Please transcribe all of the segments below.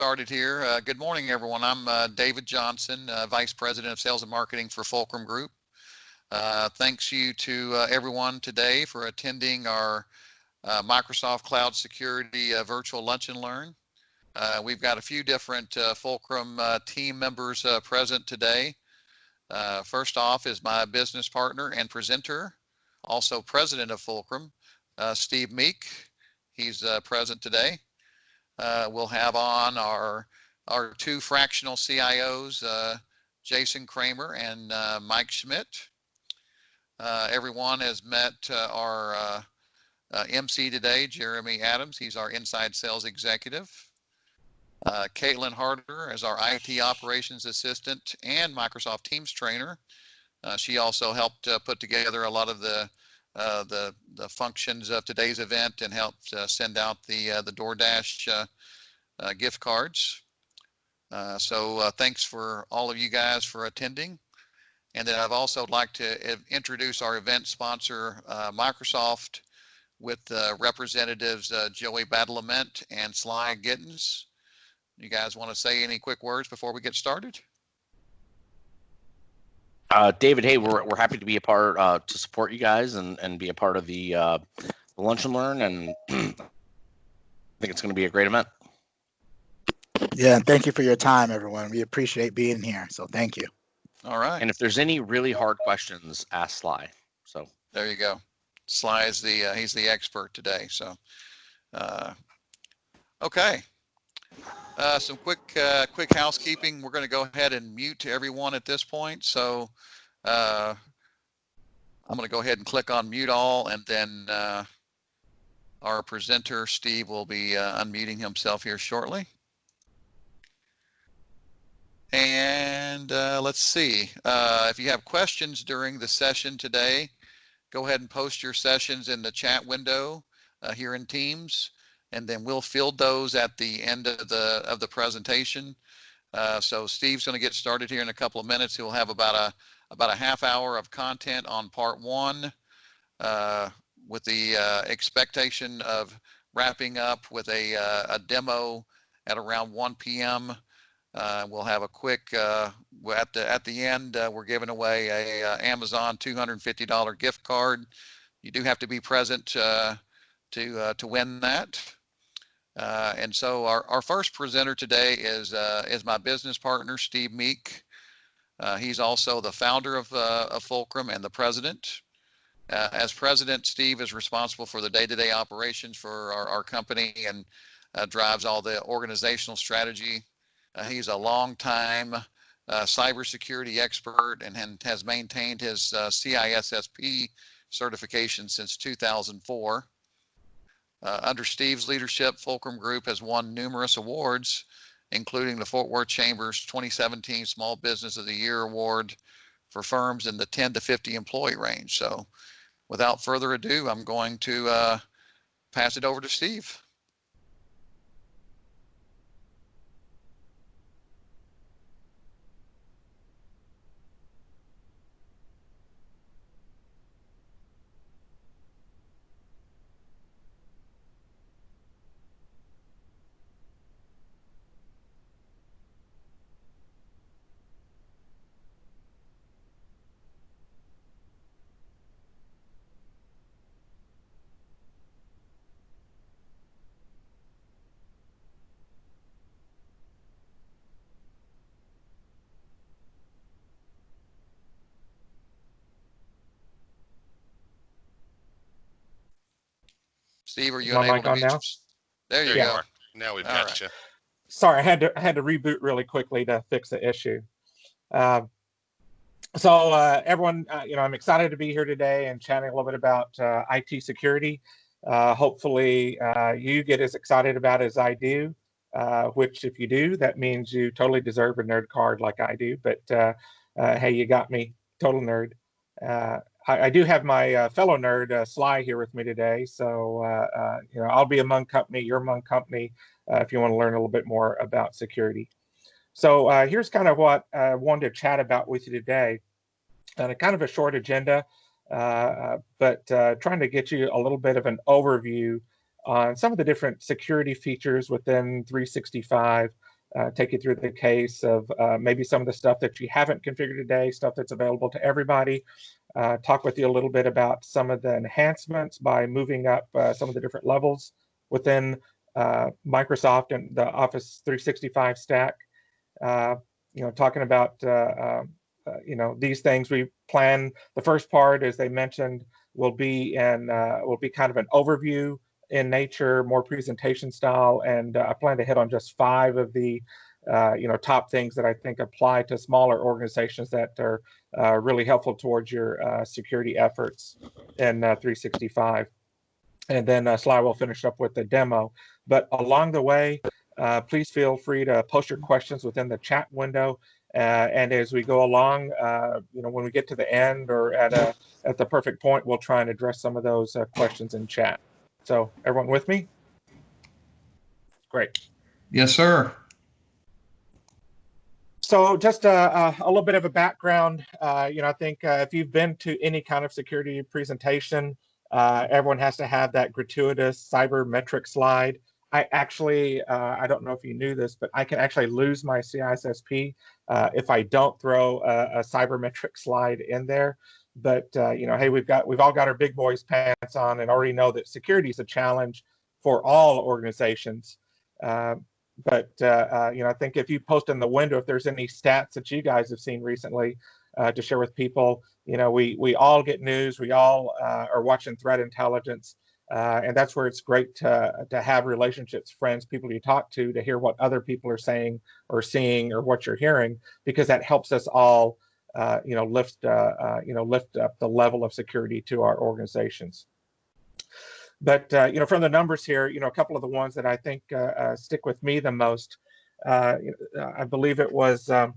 started here. Good morning, everyone. I'm David Johnson, Vice President of Sales and Marketing for Fulcrum Group. Thanks you to everyone today for attending our Microsoft Cloud Security Virtual Lunch and Learn. We've got a few different Fulcrum team members present today. First off is my business partner and presenter, also president of Fulcrum, Steve Meek. He's present today. We'll have on our two fractional CIOs, Jason Kramer and Mike Schmidt. Everyone has met our MC today, Jeremy Adams. He's our inside sales executive. Caitlin Harder as our IT operations assistant and Microsoft Teams trainer. She also helped put together a lot of the functions of today's event and helped send out the DoorDash gift cards. So thanks for all of you guys for attending. And then I'd also like to introduce our event sponsor, Microsoft, with representatives Joey Badalament and Sly Gittins. You guys want to say any quick words before we get started? David, hey, we're happy to be a part to support you guys and be a part of the Lunch and Learn, and I think it's going to be a great event. Yeah, and thank you for your time, everyone. We appreciate being here, so thank you. All right. And if there's any really hard questions, ask Sly. So there you go. Sly is he's the expert today. So, okay. Some quick housekeeping. We're going to go ahead and mute everyone at this point. So I'm going to go ahead and click on mute all, and then our presenter, Steve, will be unmuting himself here shortly. And let's see. If you have questions during the session today, go ahead and post your sessions in the chat window here in Teams. And then we'll field those at the end of the presentation. So Steve's going to get started here in a couple of minutes. He'll have about a half hour of content on part one, with the expectation of wrapping up with a demo at around 1 p.m. We'll have a quick at the end. We're giving away a Amazon $250 gift card. You do have to be present to win that. And so our first presenter today is my business partner, Steve Meek. He's also the founder of Fulcrum and the president. As president, Steve is responsible for the day-to-day operations for our company and drives all the organizational strategy. He's a longtime cybersecurity expert and has maintained his CISSP certification since 2004. Under Steve's leadership, Fulcrum Group has won numerous awards, including the Fort Worth Chamber's 2017 Small Business of the Year Award for firms in the 10 to 50 employee range. So without further ado, I'm going to pass it over to Steve. Steve, are you unable to now? There you go. Now we've got you. Sorry, I had to reboot really quickly to fix the issue. So everyone, I'm excited to be here today and chatting a little bit about IT security. Hopefully you get as excited about it as I do, which if you do, that means you totally deserve a nerd card like I do. But hey, you got me, total nerd. I do have my fellow nerd, Sly, here with me today. So, I'll be among company, you're among company, if you want to learn a little bit more about security. So here's kind of what I wanted to chat about with you today. And kind of a short agenda, but trying to get you a little bit of an overview on some of the different security features within 365 take you through the case of maybe some of the stuff that you haven't configured today, stuff that's available to everybody. Talk with you a little bit about some of the enhancements by moving up some of the different levels within Microsoft and the Office 365 stack. Talking about these things we plan. The first part, as they mentioned, will be kind of an overview in nature, more presentation style, and I plan to hit on just 5 of the top things that I think apply to smaller organizations that are really helpful towards your security efforts in 365. And then Sly will finish up with the demo. But along the way, please feel free to post your questions within the chat window. And as we go along, when we get to the end or at the perfect point, we'll try and address some of those questions in chat. So everyone with me? Great. Yes, sir. So just a little bit of a background. I think if you've been to any kind of security presentation, everyone has to have that gratuitous cybermetric slide. I actually, I don't know if you knew this, but I can actually lose my CISSP if I don't throw a cybermetric slide in there. But hey, we've all got our big boys pants on and already know that security is a challenge for all organizations. But I think if you post in the window, if there's any stats that you guys have seen recently to share with people, we all get news, we all are watching threat intelligence, and that's where it's great to have relationships, friends, people you talk to hear what other people are saying or seeing or what you're hearing, because that helps us all lift up the level of security to our organizations. But from the numbers here, a couple of the ones that I think stick with me the most. I believe it was an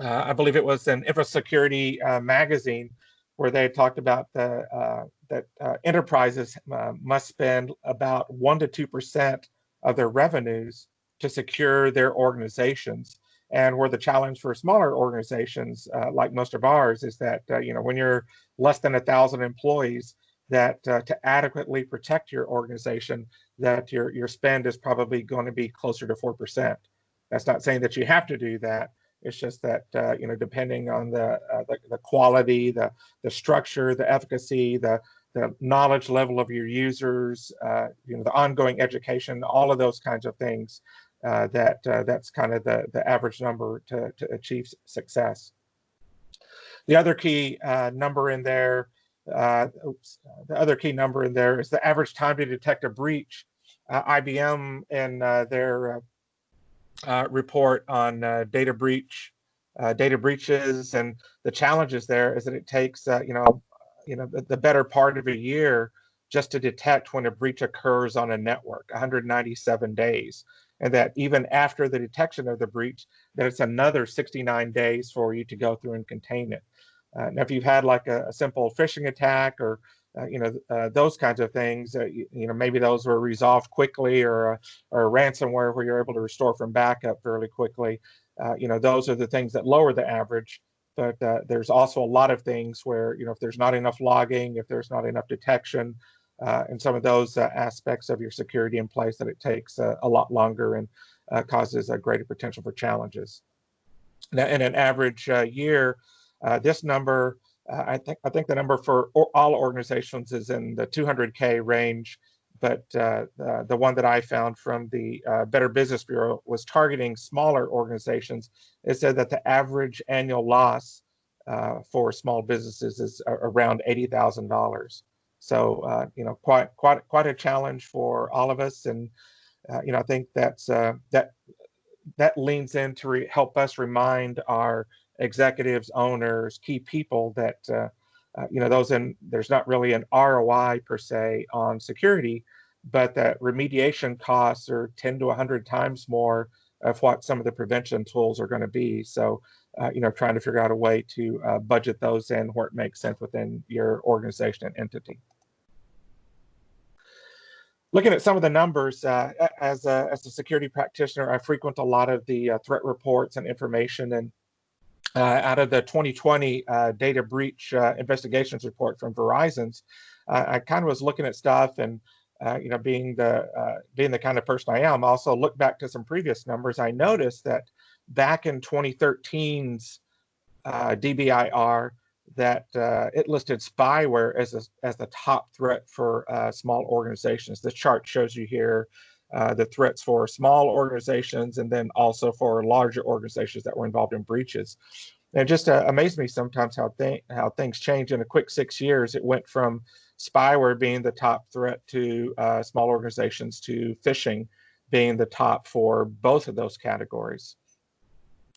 Infra Security magazine where they talked about that enterprises must spend about 1 to 2% of their revenues to secure their organizations. And where the challenge for smaller organizations, like most of ours, is that when you're less than 1,000 employees, that to adequately protect your organization, that your spend is probably going to be closer to 4%. That's not saying that you have to do that. It's just that depending on the quality, the structure, the efficacy, the knowledge level of your users, the ongoing education, all of those kinds of things. That's kind of the average number to achieve success. The other key number in there, the other key number in there is the average time to detect a breach. IBM in their report on data breaches and the challenges there is that it takes the better part of a year just to detect when a breach occurs on a network, 197 days. And that even after the detection of the breach, that it's another 69 days for you to go through and contain it. Now, if you've had like a simple phishing attack or those kinds of things, maybe those were resolved quickly, or a ransomware where you're able to restore from backup fairly quickly. Those are the things that lower the average. But there's also a lot of things where if there's not enough logging, if there's not enough detection, and some of those aspects of your security in place, that it takes a lot longer and causes a greater potential for challenges. Now, in an average year, this number, I think the number for all organizations is in the 200K range, but the one that I found from the Better Business Bureau was targeting smaller organizations. It said that the average annual loss for small businesses is around $80,000. So quite a challenge for all of us, and I think that leans in to help us remind our executives, owners, key people that there's not really an ROI per se on security, but that remediation costs are 10 to 100 times more of what some of the prevention tools are going to be. So trying to figure out a way to budget those in where it makes sense within your organization and entity. Looking at some of the numbers, as a security practitioner, I frequent a lot of the threat reports and information. And out of the 2020 data breach investigations report from Verizon's, I kind of was looking at stuff, and being the kind of person I am, also look back to some previous numbers. I noticed that back in 2013's DBIR, that it listed spyware as the top threat for small organizations. This chart shows you here the threats for small organizations and then also for larger organizations that were involved in breaches. And it just amazed me sometimes how things change in a quick 6 years. It went from spyware being the top threat to small organizations to phishing being the top for both of those categories.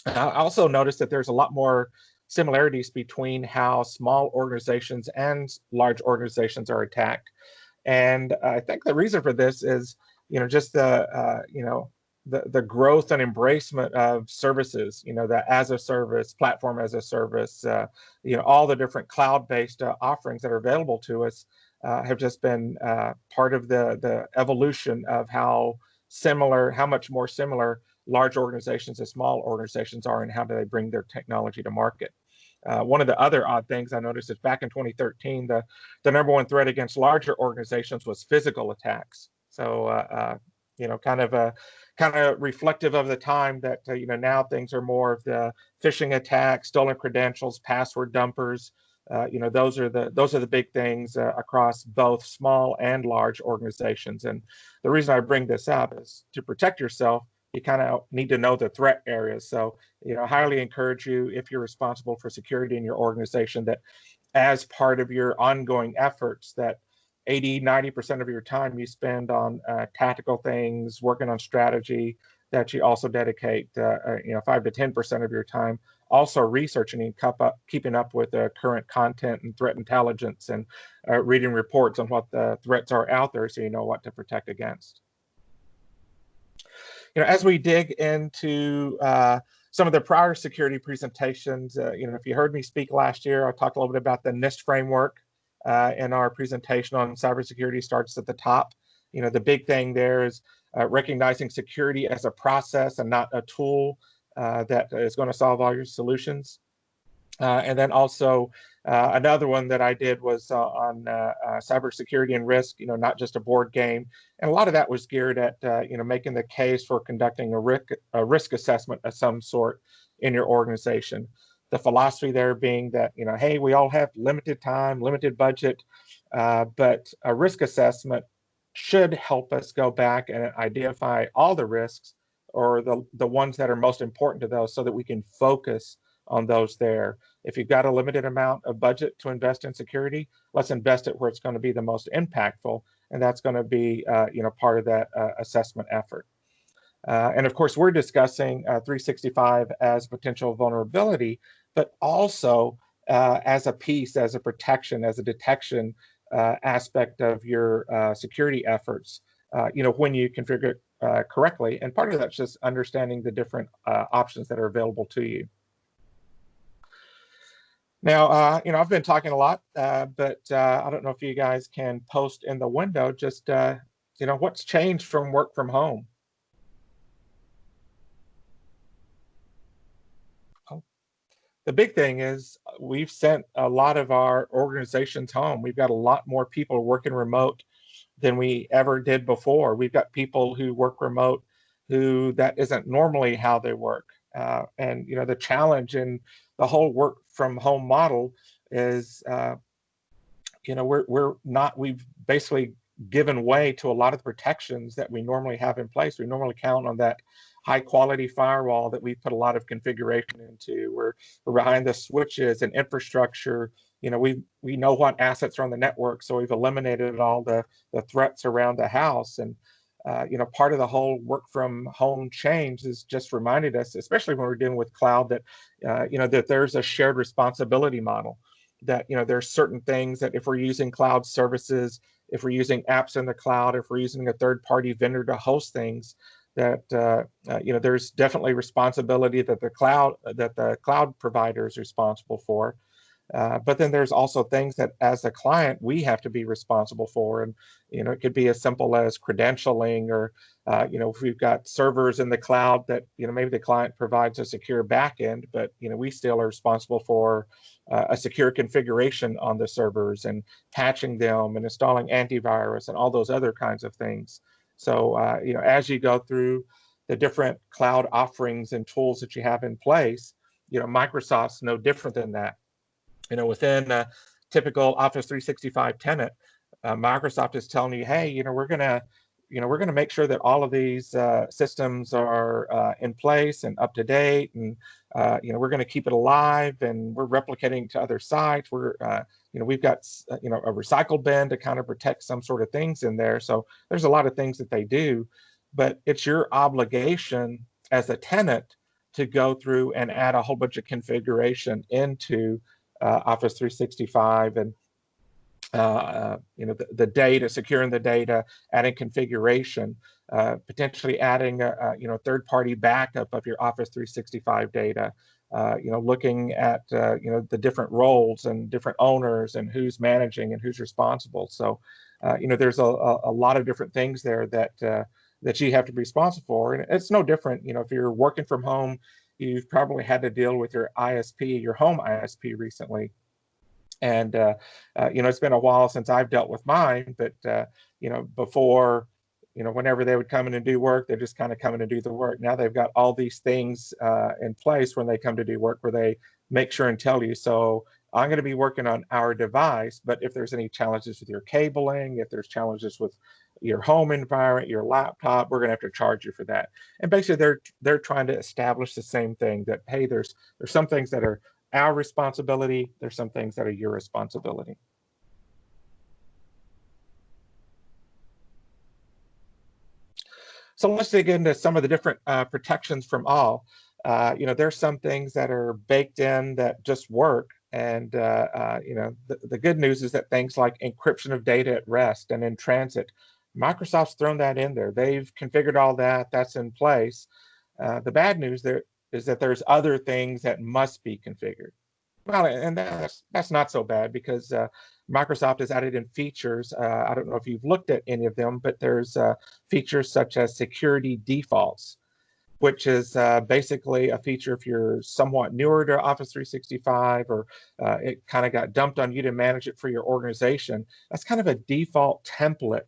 I also noticed that there's a lot more similarities between how small organizations and large organizations are attacked. And I think the reason for this is, just the growth and embracement of services, the as a service, platform as a service, all the different cloud-based offerings that are available to us have just been part of the evolution of how much more similar large organizations and small organizations are and how do they bring their technology to market. One of the other odd things I noticed is back in 2013, the number one threat against larger organizations was physical attacks. So, kind of reflective of the time that, now things are more of the phishing attacks, stolen credentials, password dumpers. Those are the big things across both small and large organizations. And the reason I bring this up is to protect yourself. You kind of need to know the threat areas. So, highly encourage you, if you're responsible for security in your organization, that as part of your ongoing efforts, that 80-90% of your time you spend on tactical things, working on strategy, that you also dedicate 5 to 10% of your time also researching and keeping up with current content and threat intelligence and reading reports on what the threats are out there so you know what to protect against. As we dig into some of the prior security presentations, if you heard me speak last year, I talked a little bit about the NIST framework in our presentation on cybersecurity. Starts at the top. The big thing there is recognizing security as a process and not a tool that is going to solve all your solutions. And then also another one that I did was on cybersecurity and risk, not just a board game. And a lot of that was geared at, making the case for conducting a risk assessment of some sort in your organization. The philosophy there being that, hey, we all have limited time, limited budget, but a risk assessment should help us go back and identify all the risks or the ones that are most important to those so that we can focus on those there. If you've got a limited amount of budget to invest in security, let's invest it where it's going to be the most impactful, and that's going to be part of that assessment effort. And of course, we're discussing 365 as potential vulnerability, but also as a piece, as a protection, as a detection aspect of your security efforts, when you configure it correctly. And part of that's just understanding the different options that are available to you. Now, I've been talking a lot, but I don't know if you guys can post in the window just, what's changed from work from home. The big thing is we've sent a lot of our organizations home. We've got a lot more people working remote than we ever did before. We've got people who work remote who that isn't normally how they work. And, the challenge in the whole work from home model is, we've basically given way to a lot of the protections that we normally have in place. We normally count on that high quality firewall that we put a lot of configuration into. We're behind the switches and infrastructure. We know what assets are on the network, so we've eliminated all the threats around the house. And part of the whole work from home change is just reminded us, especially when we're dealing with cloud, that that there's a shared responsibility model. That there's certain things that if we're using cloud services, if we're using apps in the cloud, if we're using a third-party vendor to host things, that there's definitely responsibility that the cloud provider is responsible for. But then there's also things that as a client, we have to be responsible for. And, it could be as simple as credentialing or, if we've got servers in the cloud that, maybe the client provides a secure backend, but, we still are responsible for a secure configuration on the servers and patching them and installing antivirus and all those other kinds of things. So, as you go through the different cloud offerings and tools that you have in place, Microsoft's no different than that. Within a typical Office 365 tenant, Microsoft is telling you, hey, we're gonna make sure that all of these systems are in place and up to date, and we're going to keep it alive, and we're replicating to other sites. We've got a recycle bin to kind of protect some sort of things in there. So there's a lot of things that they do, but it's your obligation as a tenant to go through and add a whole bunch of configuration into Office 365 and the data, securing the data, adding configuration, potentially adding a third-party backup of your Office 365 data, looking at the different roles and different owners and who's managing and who's responsible. So there's a lot of different things there that you have to be responsible for, and it's no different. If you're working from home, you've probably had to deal with your ISP, your home ISP recently. And, it's been a while since I've dealt with mine, but, before, whenever they would come in and do work, they just kind of come in and do the work. Now they've got all these things in place when they come to do work where they make sure and tell you, so I'm going to be working on our device, but if there's any challenges with your cabling, if there's challenges with your home environment, your laptop, we're going to have to charge you for that. And basically they're trying to establish the same thing, that, hey, there's some things that are our responsibility, there's some things that are your responsibility. So let's dig into some of the different protections from all. There's some things that are baked in that just work. And, the good news is that things like encryption of data at rest and in transit, Microsoft's thrown that in there. They've configured all that, that's in place. The bad news there is that there's other things that must be configured. Well, and that's not so bad, because Microsoft has added in features. I don't know if you've looked at any of them, but there's features such as security defaults, which is basically a feature if you're somewhat newer to Office 365 or it kind of got dumped on you to manage it for your organization. That's kind of a default template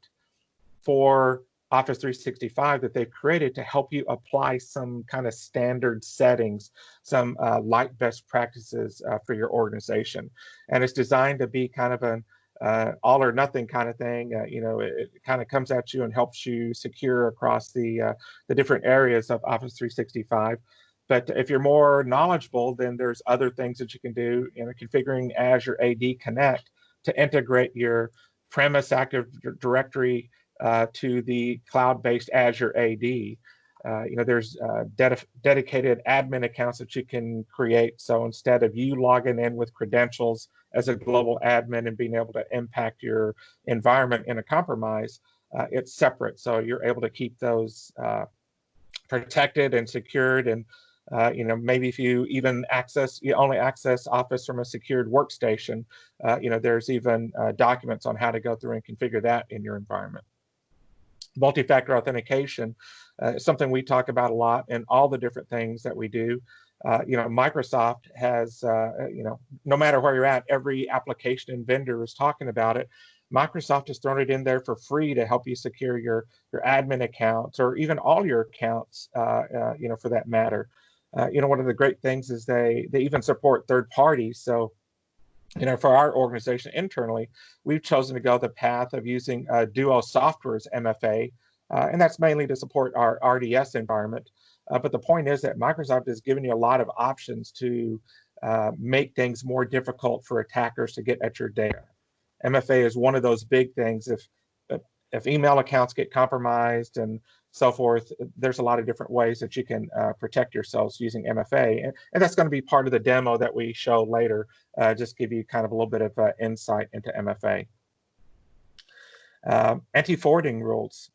for Office 365 that they've created to help you apply some kind of standard settings, some light best practices for your organization. And it's designed to be kind of an all or nothing kind of thing. It kind of comes at you and helps you secure across the different areas of Office 365. But if you're more knowledgeable, then there's other things that you can do in configuring Azure AD Connect to integrate your premise Active Directory to the cloud-based Azure AD. There's dedicated admin accounts that you can create. So instead of you logging in with credentials as a global admin and being able to impact your environment in a compromise, it's separate. So you're able to keep those protected and secured. And maybe if you even only access Office from a secured workstation, there's even documents on how to go through and configure that in your environment. Multi-factor authentication is something we talk about a lot in all the different things that we do. Microsoft has, no matter where you're at, every application and vendor is talking about it. Microsoft has thrown it in there for free to help you secure your admin accounts, or even all your accounts, for that matter. One of the great things is they even support third parties. So, for our organization internally, we've chosen to go the path of using Duo Software's MFA, and that's mainly to support our RDS environment. But the point is that Microsoft is giving you a lot of options to make things more difficult for attackers to get at your data. MFA is one of those big things. If email accounts get compromised and so forth, there's a lot of different ways that you can protect yourselves using MFA. And that's going to be part of the demo that we show later, just give you kind of a little bit of insight into MFA. Anti-forwarding rules.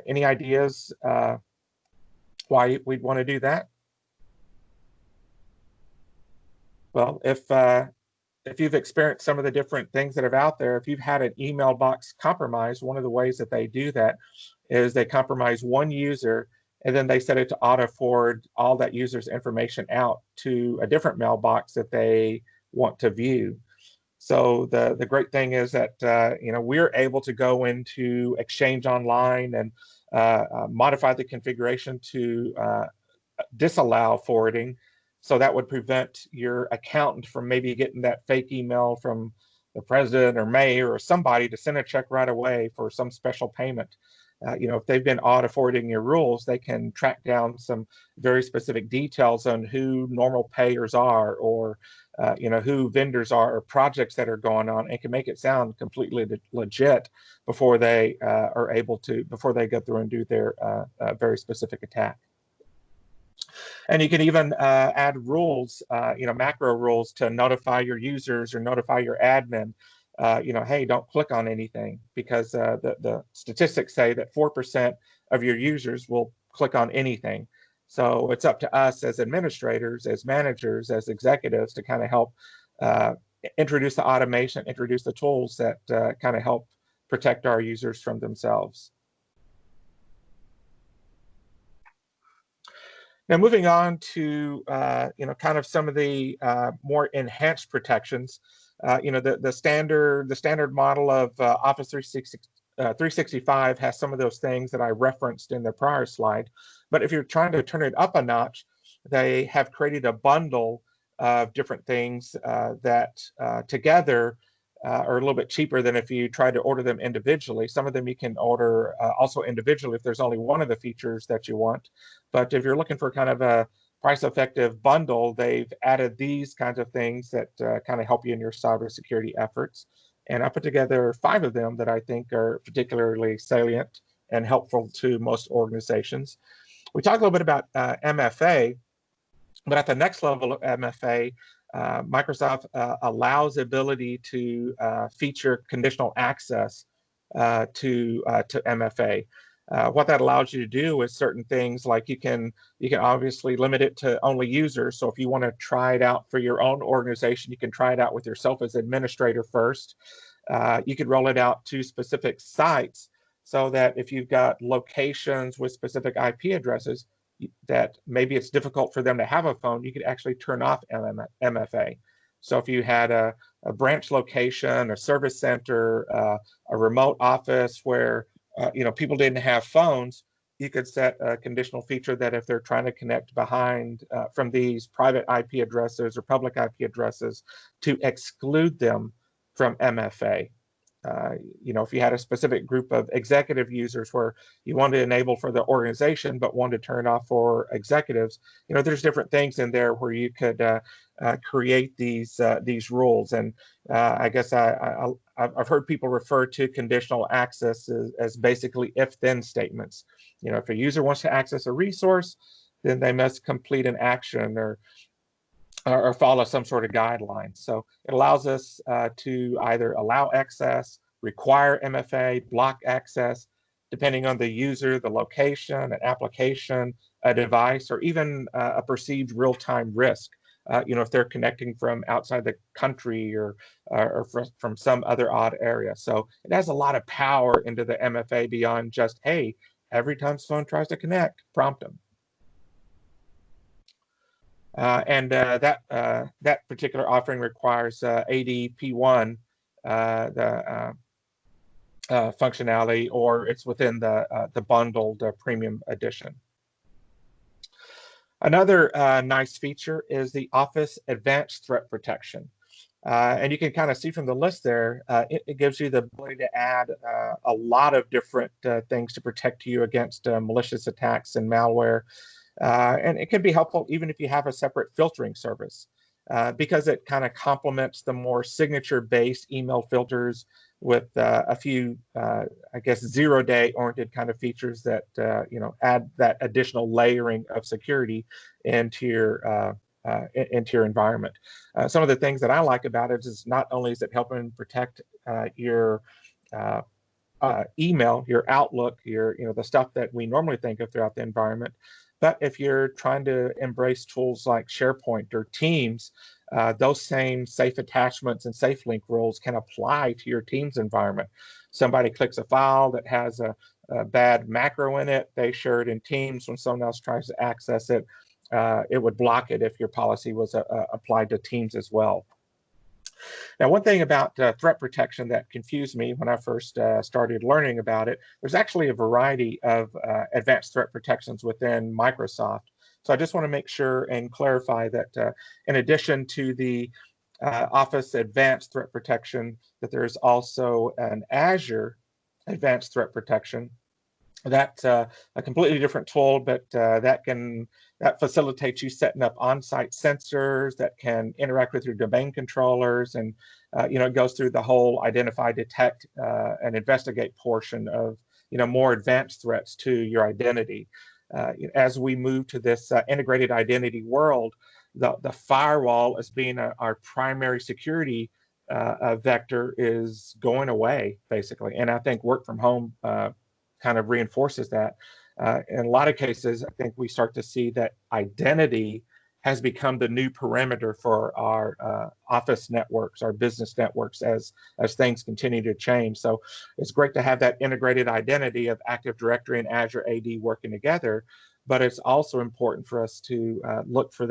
Any ideas why we'd want to do that? Well, if if you've experienced some of the different things that are out there, if you've had an email box compromised, one of the ways that they do that is they compromise one user and then they set it to auto forward all that user's information out to a different mailbox that they want to view. So the great thing is that we're able to go into Exchange Online and modify the configuration to disallow forwarding. So that would prevent your accountant from maybe getting that fake email from the president or mayor or somebody to send a check right away for some special payment. If they've been auto forwarding your rules, they can track down some very specific details on who normal payers are, or who vendors are, or projects that are going on, and can make it sound completely legit before they before they go through and do their very specific attack. And you can even add rules, macro rules to notify your users or notify your admin, hey, don't click on anything, because the statistics say that 4% of your users will click on anything. So it's up to us as administrators, as managers, as executives to kind of help introduce the automation, introduce the tools that kind of help protect our users from themselves. Now, moving on to kind of some of the more enhanced protections. The standard model of Office 365 has some of those things that I referenced in the prior slide. But if you're trying to turn it up a notch, they have created a bundle of different things that together are a little bit cheaper than if you try to order them individually. Some of them you can order also individually if there's only one of the features that you want. But if you're looking for kind of a price-effective bundle, they've added these kinds of things that kind of help you in your cybersecurity efforts. And I put together 5 of them that I think are particularly salient and helpful to most organizations. We talked a little bit about MFA, but at the next level of MFA, Microsoft allows the ability to feature conditional access to MFA. What that allows you to do is certain things like you can obviously limit it to only users. So if you want to try it out for your own organization, you can try it out with yourself as administrator first. You could roll it out to specific sites so that if you've got locations with specific IP addresses that maybe it's difficult for them to have a phone, you could actually turn off MFA. So if you had a branch location, a service center, a remote office where people didn't have phones, you could set a conditional feature that if they're trying to connect behind from these private IP addresses or public IP addresses, to exclude them from MFA. If you had a specific group of executive users where you wanted to enable for the organization but wanted to turn off for executives, there's different things in there where you could create these rules. And I guess I've heard people refer to conditional access as basically if-then statements. If a user wants to access a resource, then they must complete an action or follow some sort of guidelines. So it allows us to either allow access, require MFA, block access, depending on the user, the location, an application, a device, or even a perceived real-time risk. If they're connecting from outside the country or from some other odd area. So it has a lot of power into the MFA beyond just, hey, every time someone tries to connect, prompt them. That particular offering requires ADP1, the functionality, or it's within the bundled premium edition. Another nice feature is the Office Advanced Threat Protection. And you can kind of see from the list there, it gives you the ability to add a lot of different things to protect you against malicious attacks and malware. And it can be helpful even if you have a separate filtering service, because it kind of complements the more signature-based email filters with a few, I guess, zero-day oriented kind of features that add that additional layering of security into your environment. Some of the things that I like about it is not only is it helping protect your email, your Outlook, the stuff that we normally think of throughout the environment, but if you're trying to embrace tools like SharePoint or Teams, those same safe attachments and safe link rules can apply to your team's environment. Somebody clicks a file that has a bad macro in it, they share it in Teams. When someone else tries to access it, it would block it if your policy was applied to Teams as well. Now, one thing about threat protection that confused me when I first started learning about it, there's actually a variety of advanced threat protections within Microsoft. So I just want to make sure and clarify that in addition to the Office Advanced Threat Protection, that there's also an Azure Advanced Threat Protection. That's a completely different tool, but that facilitates you setting up on-site sensors that can interact with your domain controllers, and it goes through the whole identify, detect, and investigate portion of more advanced threats to your identity. As we move to this integrated identity world, the firewall as being our primary security vector is going away, basically. And I think work from home kind of reinforces that. In a lot of cases, I think we start to see that identity has become the new perimeter for our office networks, our business networks, as things continue to change. So it's great to have that integrated identity of Active Directory and Azure AD working together, but it's also important for us to look for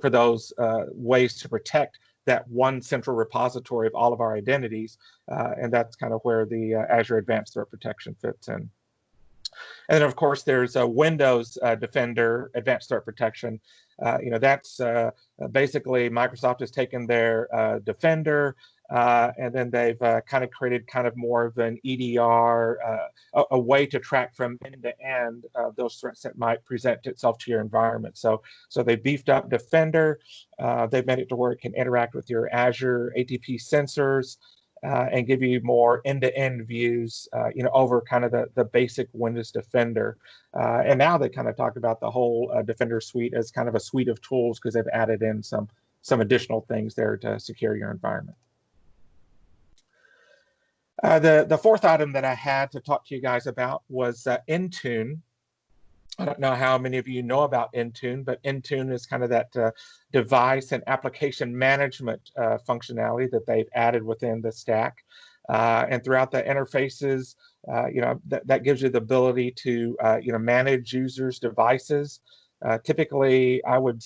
those ways to protect that one central repository of all of our identities, and that's kind of where the Azure Advanced Threat Protection fits in. And then, of course, there's a Windows Defender Advanced Threat Protection. That's basically Microsoft has taken their Defender, and then they've kind of created kind of more of an EDR, a way to track from end to end those threats that might present itself to your environment. So they beefed up Defender. They've made it to where it can interact with your Azure ATP sensors, and give you more end-to-end views, over kind of the basic Windows Defender. And now they kind of talk about the whole Defender suite as kind of a suite of tools, because they've added in some additional things there to secure your environment. The fourth item that I had to talk to you guys about was Intune. I don't know how many of you know about Intune, but Intune is kind of that device and application management functionality that they've added within the stack. And throughout the interfaces, that gives you the ability to, manage users' devices. Typically, I would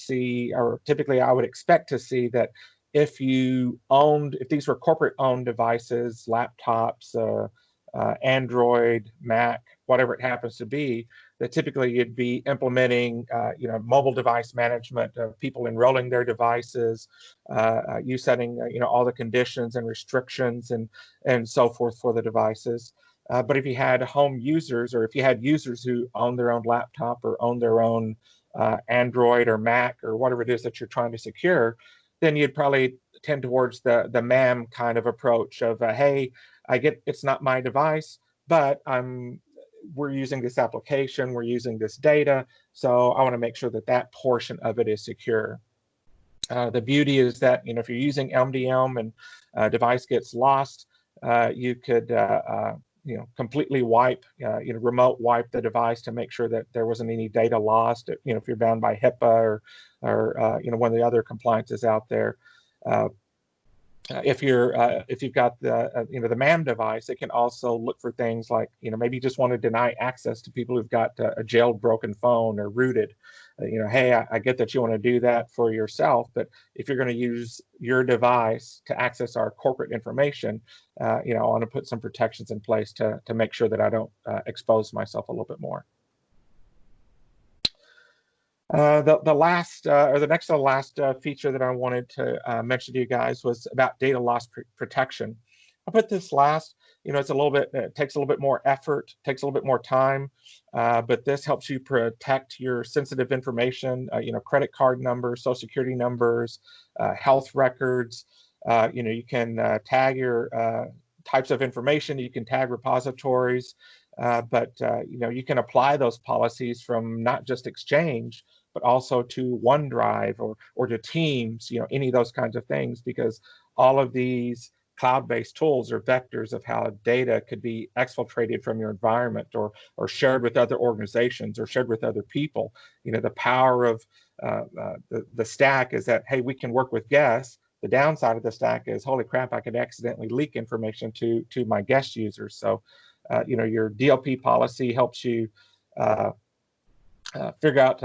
expect to see that if these were corporate-owned devices, laptops, Android, Mac, whatever it happens to be, that typically you'd be implementing, mobile device management of people enrolling their devices, you setting, all the conditions and restrictions and so forth for the devices. But if you had home users, or if you had users who own their own laptop or own their own Android or Mac or whatever it is that you're trying to secure, then you'd probably tend towards the MAM kind of approach of, hey, I get it's not my device, but we're using this application, we're using this data, so I want to make sure that that portion of it is secure. The beauty is that, if you're using MDM and a device gets lost, you could completely wipe, remote wipe the device to make sure that there wasn't any data lost. If you're bound by HIPAA or one of the other compliances out there. If you've got the MAM device, it can also look for things like, maybe you just want to deny access to people who've got a jailbroken phone or rooted. Hey, I get that you want to do that for yourself, but if you're going to use your device to access our corporate information, I want to put some protections in place to make sure that I don't expose myself a little bit more. The next to the last feature that I wanted to mention to you guys was about data loss protection. I put this last. It takes a little bit more effort, takes a little bit more time, but this helps you protect your sensitive information. Credit card numbers, social security numbers, health records. You can tag your types of information. You can tag repositories, but you can apply those policies from not just Exchange, but also to OneDrive or to Teams, any of those kinds of things, because all of these cloud-based tools or vectors of how data could be exfiltrated from your environment or shared with other organizations or shared with other people. The power of the stack is that, hey, we can work with guests. The downside of the stack is, holy crap, I could accidentally leak information to my guest users. So, your DLP policy helps you figure out,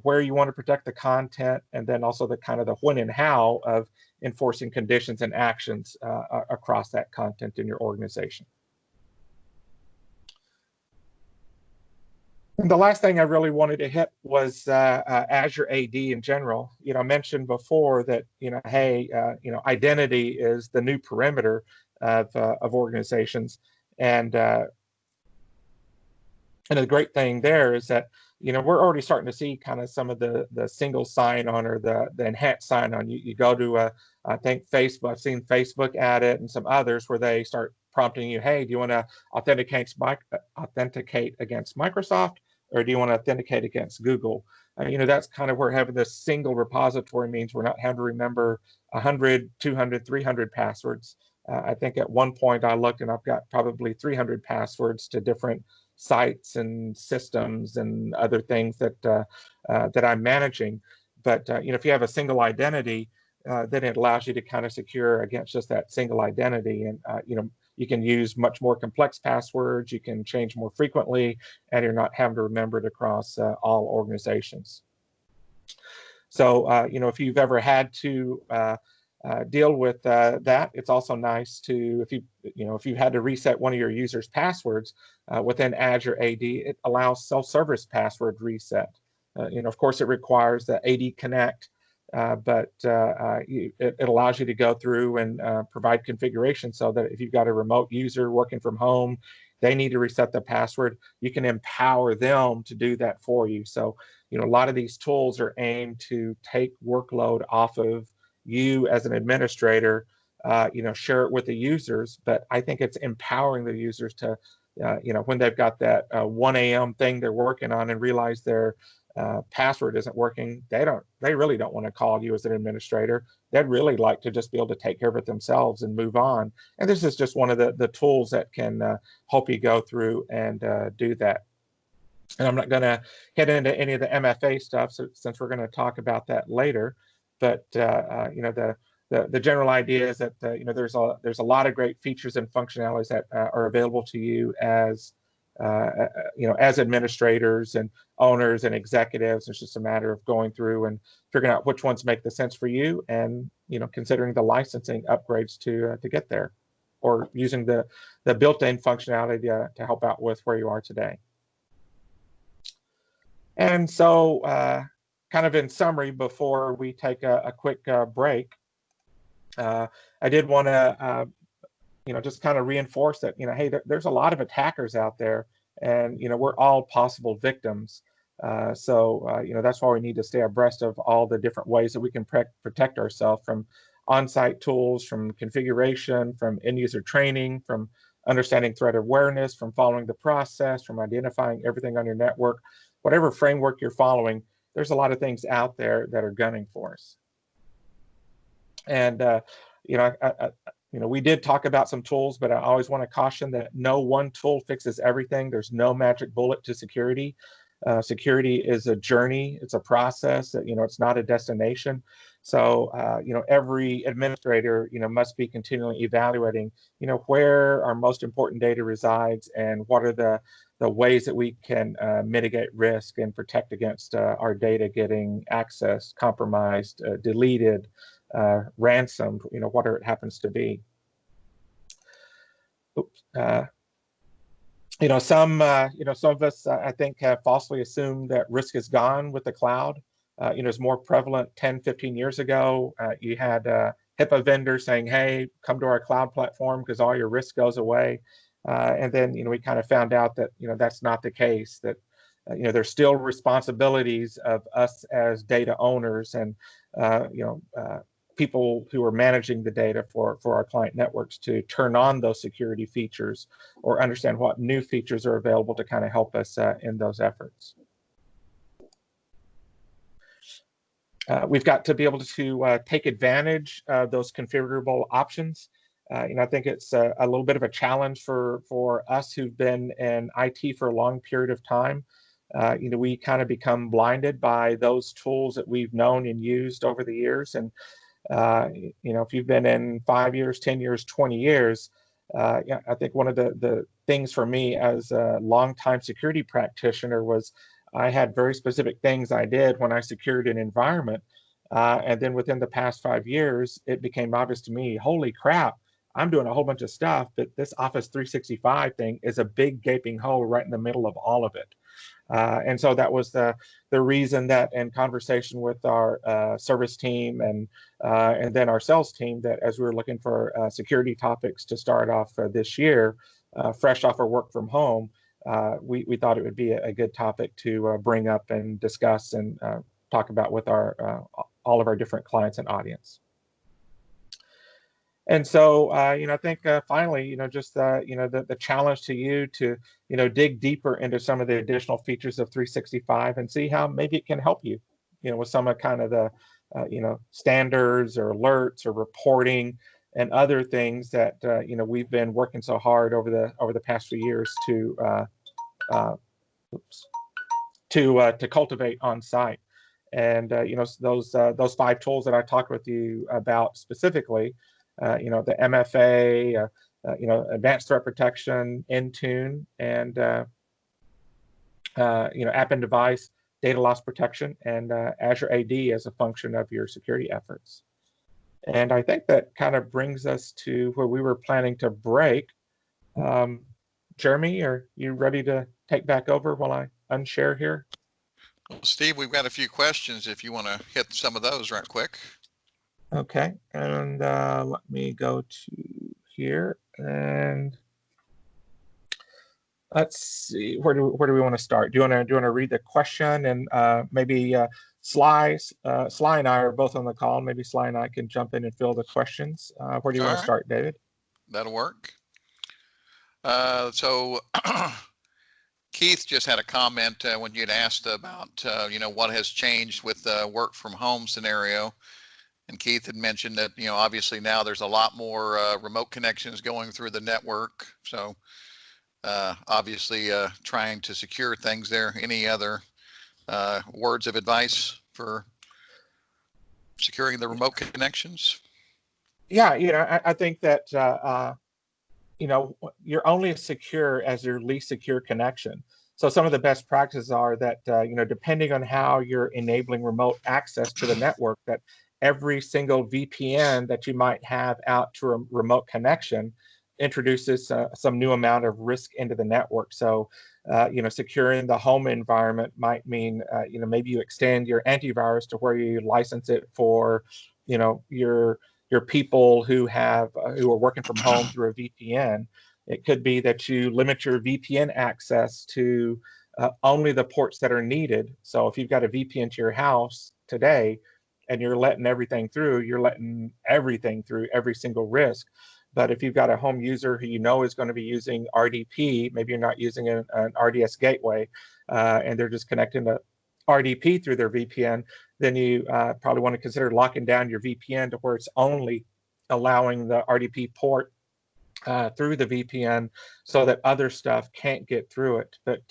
where you want to protect the content, and then also the kind of the when and how of enforcing conditions and actions across that content in your organization. And the last thing I really wanted to hit was Azure AD in general. I mentioned before that, hey, identity is the new perimeter of organizations, and the great thing there is that, we're already starting to see kind of some of the single sign-on or the enhanced sign-on. You go to, I think Facebook, I've seen Facebook at it and some others where they start prompting you, hey, do you want to authenticate against Microsoft, or do you want to authenticate against Google? That's kind of where having this single repository means we're not having to remember 100, 200, 300 passwords. I think at one point I looked and I've got probably 300 passwords to different sites and systems and other things that I'm managing. But if you have a single identity, then it allows you to kind of secure against just that single identity. And you can use much more complex passwords, you can change more frequently, and you're not having to remember it across all organizations. So if you've ever had to deal with that, it's also nice to, if you had to reset one of your users' passwords within Azure AD, it allows self-service password reset. Of course, it requires the AD Connect, but it allows you to go through and provide configuration so that if you've got a remote user working from home, they need to reset the password, you can empower them to do that for you. So, a lot of these tools are aimed to take workload off of you as an administrator, share it with the users, but I think it's empowering the users to, when they've got that 1 a.m. thing they're working on and realize their password isn't working, they really don't want to call you as an administrator. They'd really like to just be able to take care of it themselves and move on. And this is just one of the tools that can help you go through and do that. And I'm not going to head into any of the MFA stuff, since we're going to talk about that later. But the general idea is that there's a lot of great features and functionalities that are available to you as as administrators and owners and executives. It's just a matter of going through and figuring out which ones make the sense for you, and considering the licensing upgrades to get there, or using the built-in functionality to help out with where you are today. And so, kind of in summary, before we take a quick break, I did want to, just kind of reinforce that, hey, there's a lot of attackers out there, and, we're all possible victims. So, that's why we need to stay abreast of all the different ways that we can protect ourselves from on-site tools, from configuration, from end-user training, from understanding threat awareness, from following the process, from identifying everything on your network. Whatever framework you're following, there's a lot of things out there that are gunning for us. And, we did talk about some tools, but I always want to caution that no one tool fixes everything. There's no magic bullet to security. Security is a journey. It's a process. It's not a destination. So, every administrator, must be continually evaluating, where our most important data resides and what are the ways that we can mitigate risk and protect against our data getting accessed, compromised, deleted, ransomed, whatever it happens to be. Some of us, I think, have falsely assumed that risk is gone with the cloud. It's more prevalent 10, 15 years ago. You had HIPAA vendors saying, hey, come to our cloud platform because all your risk goes away. And then, we kind of found out that, that's not the case, that, there's still responsibilities of us as data owners and, people who are managing the data for our client networks to turn on those security features or understand what new features are available to kind of help us in those efforts. We've got to be able to take advantage of those configurable options. I think it's a little bit of a challenge for us who've been in IT for a long period of time. We kind of become blinded by those tools that we've known and used over the years. And, if you've been in 5 years, 10 years, 20 years, I think one of the things for me as a longtime security practitioner was I had very specific things I did when I secured an environment. And then within the past 5 years, it became obvious to me, holy crap, I'm doing a whole bunch of stuff, but this Office 365 thing is a big gaping hole right in the middle of all of it. And so that was the reason that in conversation with our service team and then our sales team, that as we were looking for security topics to start off this year, fresh off our work from home, we thought it would be a good topic to bring up and discuss and talk about with our all of our different clients and audience. And so, I think finally, just the challenge to you to, dig deeper into some of the additional features of 365 and see how maybe it can help you, with some of kind of the, standards or alerts or reporting and other things that, we've been working so hard over the past few years to cultivate on site. And, those 5 tools that I talked with you about specifically, the MFA, advanced threat protection, Intune, and app and device data loss protection, and Azure AD as a function of your security efforts. And I think that kind of brings us to where we were planning to break. Jeremy, are you ready to take back over while I unshare here? Well, Steve, we've got a few questions if you want to hit some of those right quick. Okay, and let me go to here, and let's see, where do we want to start? Do you want to read the question, and maybe Sly and I are both on the call. Maybe Sly and I can jump in and fill the questions. Where do you want to start, David? That'll work. So Keith just had a comment when you'd asked about what has changed with the work from home scenario. And Keith had mentioned that, obviously now there's a lot more remote connections going through the network. So obviously trying to secure things there. Any other words of advice for securing the remote connections? Yeah, I think that, you're only as secure as your least secure connection. So some of the best practices are that, depending on how you're enabling remote access to the network, that every single VPN that you might have out to a remote connection introduces some new amount of risk into the network. So, securing the home environment might mean, maybe you extend your antivirus to where you license it for, your people who are working from home through a VPN. It could be that you limit your VPN access to only the ports that are needed. So if you've got a VPN to your house today and you're letting everything through, you're letting everything through, every single risk. But if you've got a home user who is going to be using RDP, maybe you're not using an RDS gateway, and they're just connecting to RDP through their VPN, then you probably want to consider locking down your VPN to where it's only allowing the RDP port through the VPN so that other stuff can't get through it. But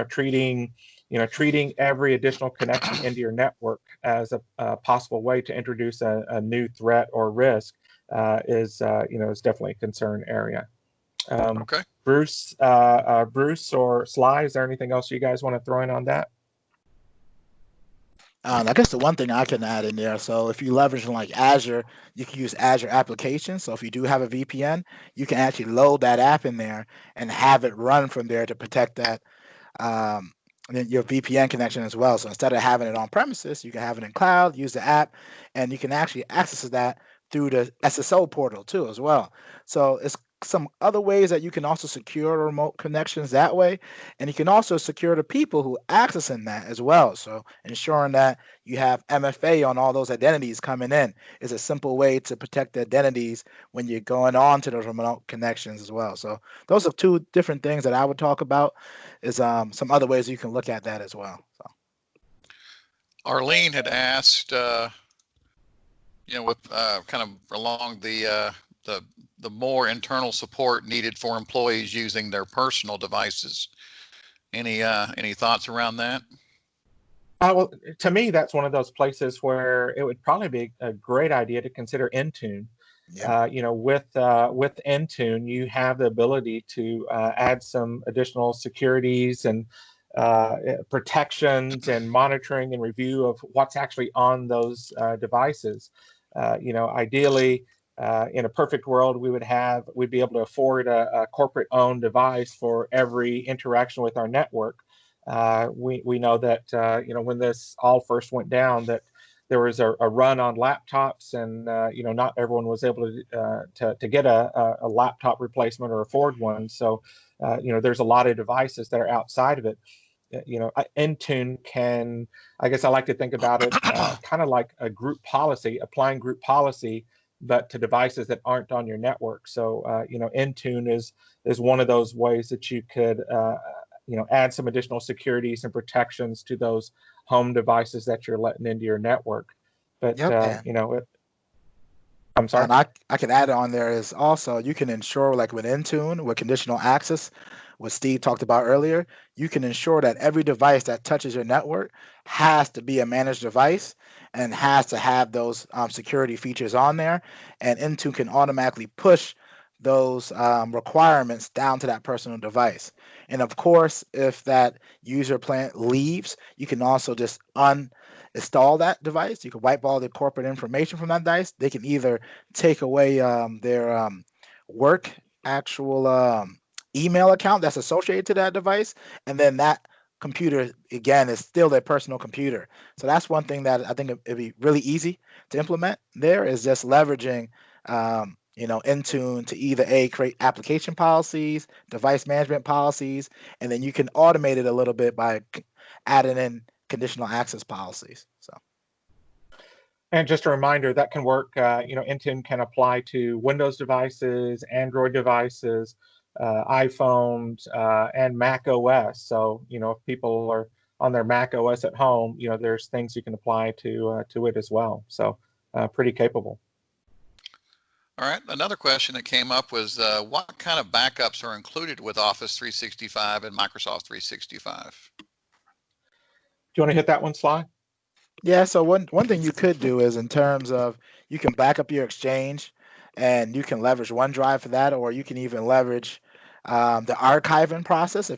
treating every additional connection into your network as a possible way to introduce a new threat or risk is definitely a concern area. Okay. Bruce or Sly, is there anything else you guys want to throw in on that? I guess the one thing I can add in there, so if you leverage like Azure, you can use Azure applications. So if you do have a VPN, you can actually load that app in there and have it run from there to protect that your VPN connection as well. So instead of having it on premises, you can have it in cloud, use the app, and you can actually access that through the SSO portal too as well. So it's some other ways that you can also secure remote connections that way, and you can also secure the people who accessing that as well. So ensuring that you have MFA on all those identities coming in is a simple way to protect the identities when you're going on to those remote connections as well. So those are 2 different things that I would talk about. Is some other ways you can look at that as well. So Arlene had asked, with kind of along the the more internal support needed for employees using their personal devices. Any thoughts around that? Well, to me, that's one of those places where it would probably be a great idea to consider Intune. Yeah. With Intune, you have the ability to add some additional securities and protections and monitoring and review of what's actually on those devices. Ideally, in a perfect world, we'd be able to afford a corporate-owned device for every interaction with our network. We know that when this all first went down, that there was a run on laptops, and not everyone was able to get a laptop replacement or afford one. So there's a lot of devices that are outside of it. Intune can, I guess I like to think about it kind of like a group policy, applying group policy, but to devices that aren't on your network. So Intune is one of those ways that you could add some additional securities and protections to those home devices that you're letting into your network. But Yep. I'm sorry. And I can add on there is also you can ensure, like with Intune, with conditional access, what Steve talked about earlier, you can ensure that every device that touches your network has to be a managed device and has to have those security features on there. And Intune can automatically push those requirements down to that personal device. And of course, if that user plan leaves, you can also just uninstall that device. You can wipe all the corporate information from that device. They can either take away their work actual email account that's associated to that device, and then that computer again is still their personal computer. So that's one thing that I think it'd be really easy to implement. There is just leveraging Intune to either create application policies, device management policies, and then you can automate it a little bit by adding in conditional access policies. So. And just a reminder, that can work, Intune can apply to Windows devices, Android devices, iPhones, and Mac OS. So, if people are on their Mac OS at home, there's things you can apply to it as well. So, pretty capable. All right. Another question that came up was what kind of backups are included with Office 365 and Microsoft 365? Do you want to hit that one, Sly? Yeah, so one thing you could do is in terms of you can back up your Exchange and you can leverage OneDrive for that, or you can even leverage the archiving process.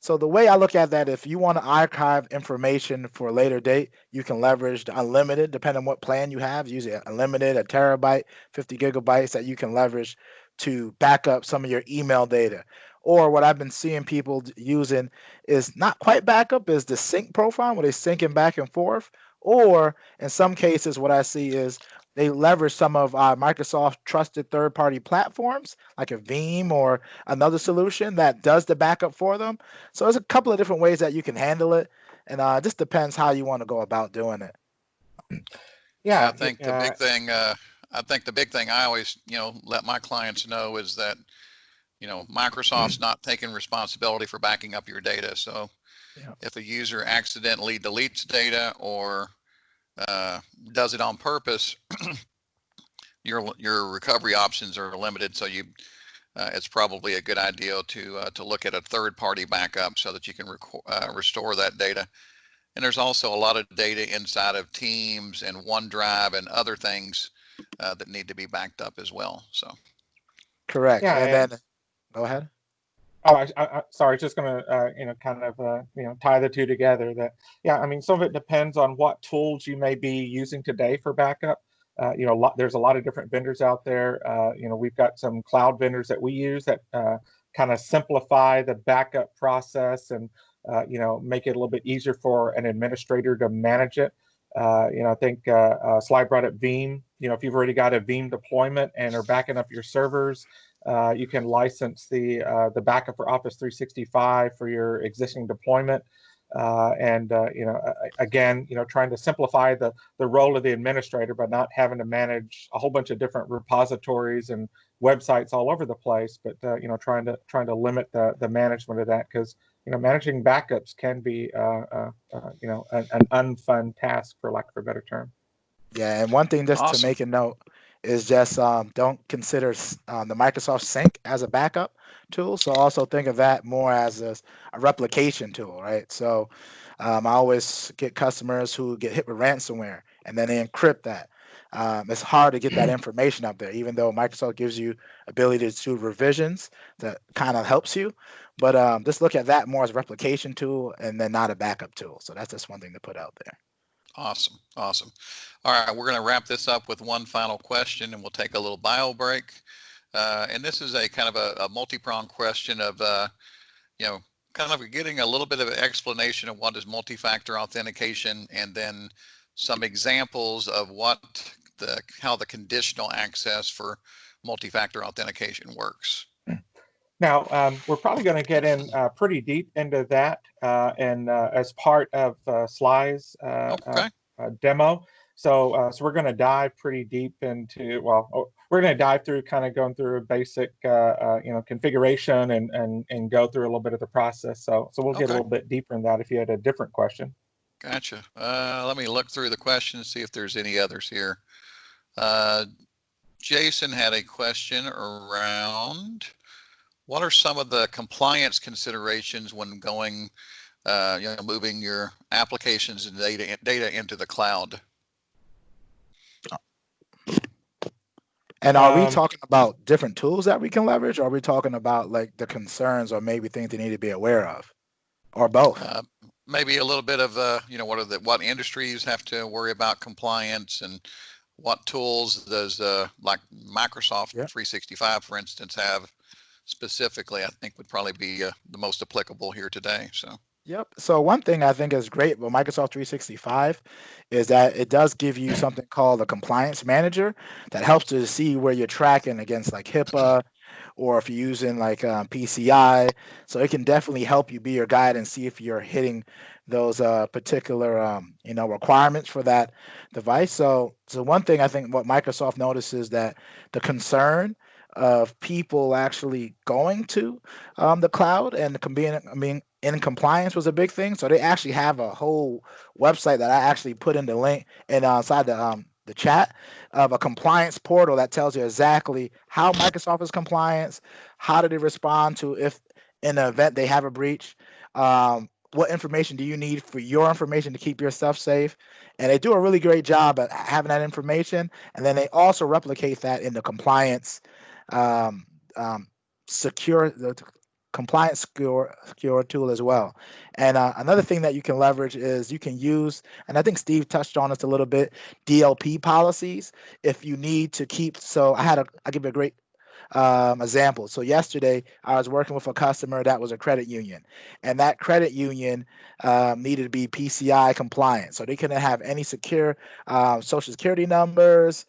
So the way I look at that, if you want to archive information for a later date, you can leverage the unlimited, depending on what plan you have. Usually unlimited, a terabyte, 50 gigabytes that you can leverage to back up some of your email data. Or what I've been seeing people using is not quite backup, is the sync profile where they're syncing back and forth. Or in some cases, what I see is they leverage some of Microsoft trusted third-party platforms like a Veeam or another solution that does the backup for them. So there's a couple of different ways that you can handle it, and it just depends how you want to go about doing it. Yeah, I think the big thing. I think the big thing I always let my clients know is that Microsoft's not taking responsibility for backing up your data. So if a user accidentally deletes data or does it on purpose, your recovery options are limited. So it's probably a good idea to look at a third-party backup so that you can restore that data. And there's also a lot of data inside of Teams and OneDrive and other things that need to be backed up as well. So. Correct. Yeah, and then go ahead. Oh, I sorry, just going to, kind of, tie the two together. That, I mean, some of it depends on what tools you may be using today for backup. There's a lot of different vendors out there. We've got some cloud vendors that we use that kind of simplify the backup process and, make it a little bit easier for an administrator to manage it. I think Sly brought up Veeam. If you've already got a Veeam deployment and are backing up your servers, you can license the backup for Office 365 for your existing deployment. Again, trying to simplify the role of the administrator by not having to manage a whole bunch of different repositories and websites all over the place, but trying to limit the management of that, because managing backups can be an unfun task, for lack of a better term. Yeah, and one thing just to Awesome. make a note is just don't consider the Microsoft Sync as a backup tool. So also think of that more as a replication tool, right? So I always get customers who get hit with ransomware and then they encrypt that. It's hard to get that information up there, even though Microsoft gives you ability to do revisions that kind of helps you. But just look at that more as a replication tool and then not a backup tool. So that's just one thing to put out there. Awesome. Awesome. All right. We're going to wrap this up with one final question and we'll take a little bio break. And this is a kind of a multi-pronged question of, kind of getting a little bit of an explanation of what is multi-factor authentication and then some examples of how the conditional access for multi-factor authentication works. Now, we're probably going to get in pretty deep into that and as part of Sly's demo. So we're going to dive pretty deep into, we're going to dive through kind of going through a basic, configuration and go through a little bit of the process. So we'll get a little bit deeper in that if you had a different question. Gotcha. Let me look through the questions, see if there's any others here. Jason had a question around what are some of the compliance considerations when going, moving your applications and data into the cloud? And are we talking about different tools that we can leverage, or are we talking about like the concerns or maybe things they need to be aware of, or both? Maybe a little bit of, what industries have to worry about compliance and what tools does like Microsoft 365, for instance, have specifically, I think would probably be the most applicable here today. Yep. So one thing I think is great about Microsoft 365 is that it does give you something called a compliance manager that helps to see where you're tracking against like HIPAA or if you're using like PCI. So it can definitely help you be your guide and see if you're hitting those particular requirements for that device. So one thing I think what Microsoft notices that the concern of people actually going to the cloud and being in compliance was a big thing. So they actually have a whole website that I actually put in the link and inside the chat of a compliance portal that tells you exactly how Microsoft is compliance, how do they respond to if in an event they have a breach, what information do you need for your information to keep yourself safe? And they do a really great job at having that information. And then they also replicate that in the compliance the compliance secure tool as well. And another thing that you can leverage is you can use, and I think Steve touched on this a little bit, Dlp policies if you need to keep. So I'll give you a great example. So yesterday I was working with a customer that was a credit union, and that credit union needed to be PCI compliant. So they couldn't have any secure social security numbers,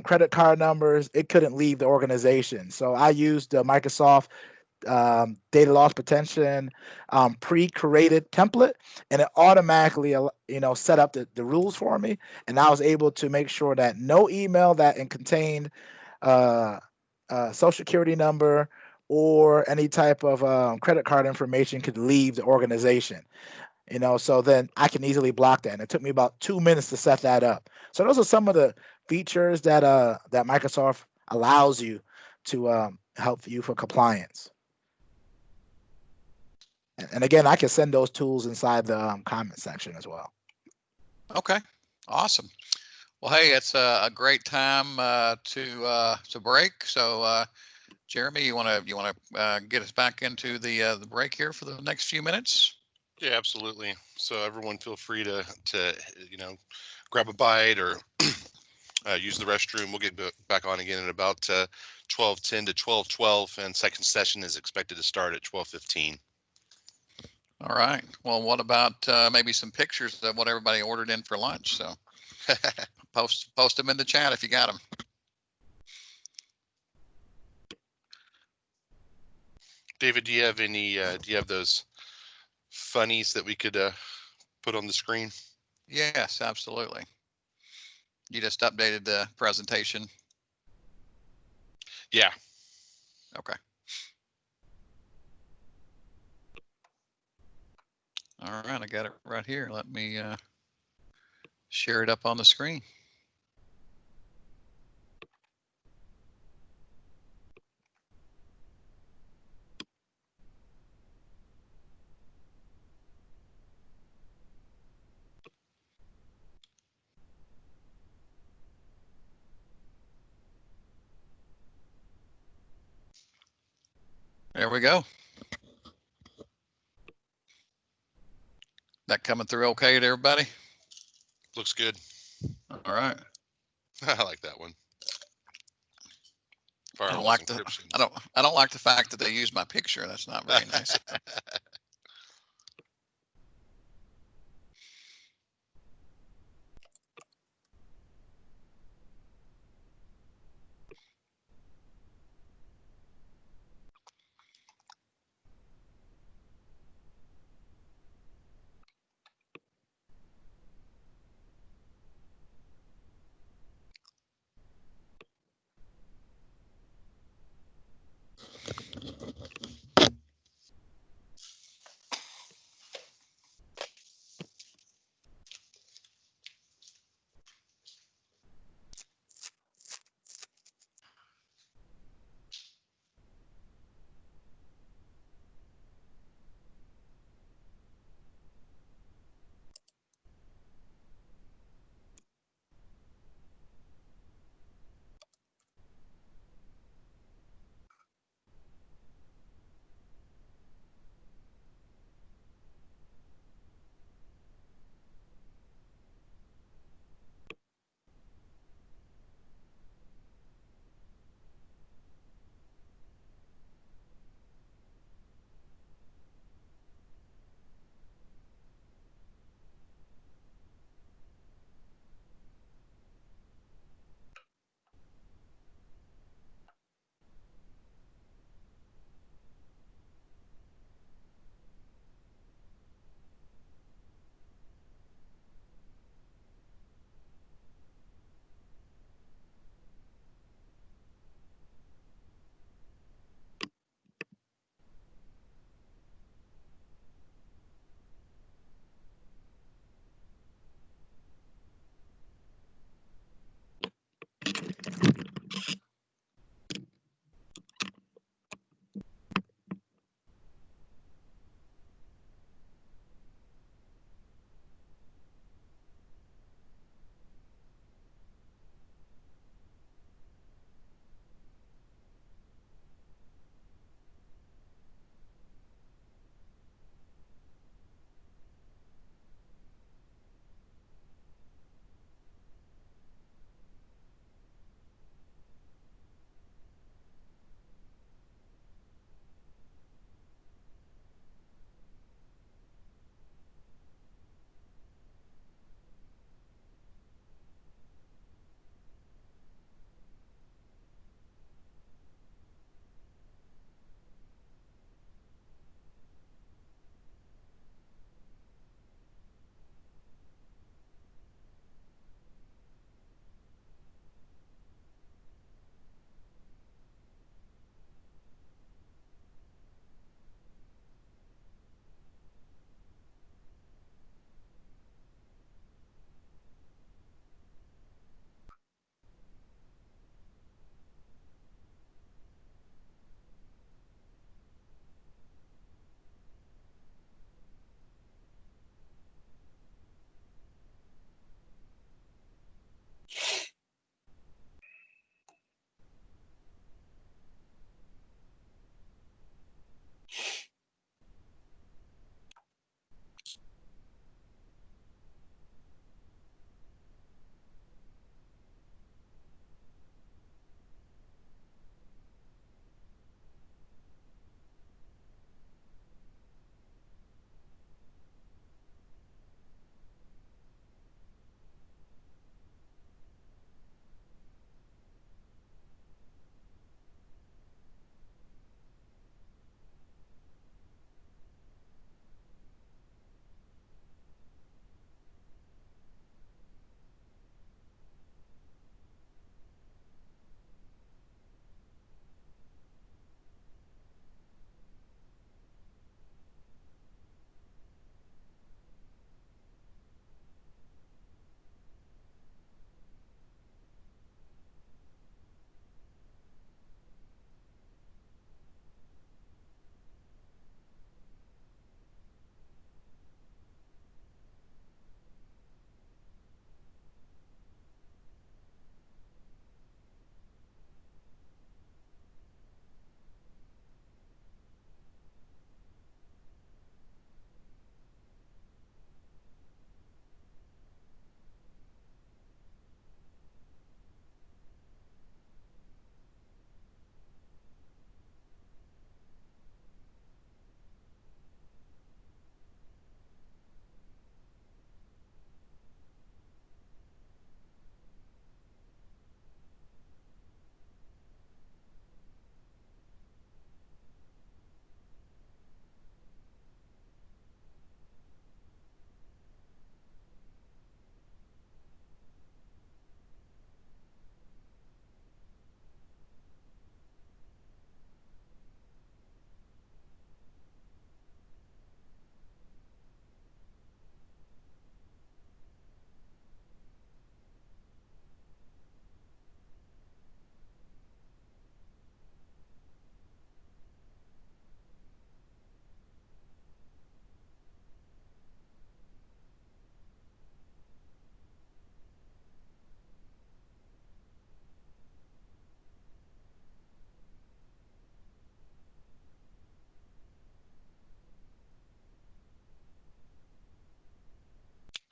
credit card numbers. It couldn't leave the organization. So I used the Microsoft data loss prevention pre-created template, and it automatically set up the rules for me, and I was able to make sure that no email that contained social security number or any type of credit card information could leave the organization. So then I can easily block that. And it took me about 2 minutes to set that up. So those are some of the features that Microsoft allows you to help you for compliance. And again, I can send those tools inside the comment section as well. Okay, awesome. Well, hey, it's a great time to break. So, Jeremy, you want to get us back into the break here for the next few minutes? Yeah, absolutely. So everyone, feel free to grab a bite or use the restroom. We'll get back on again at about 12:10 to 12:12, and second session is expected to start at 12:15. All right. Well, what about maybe some pictures of what everybody ordered in for lunch? So post them in the chat if you got them. David, do you have any? Do you have those funnies that we could put on the screen? Yes, absolutely. You just updated the presentation. Yeah. Okay. All right, I got it right here. Let me share it up on the screen. There we go. That coming through okay to everybody? Looks good. All right. I like that one. I don't Firewalls like the encryption. I don't like the fact that they use my picture. That's not very nice.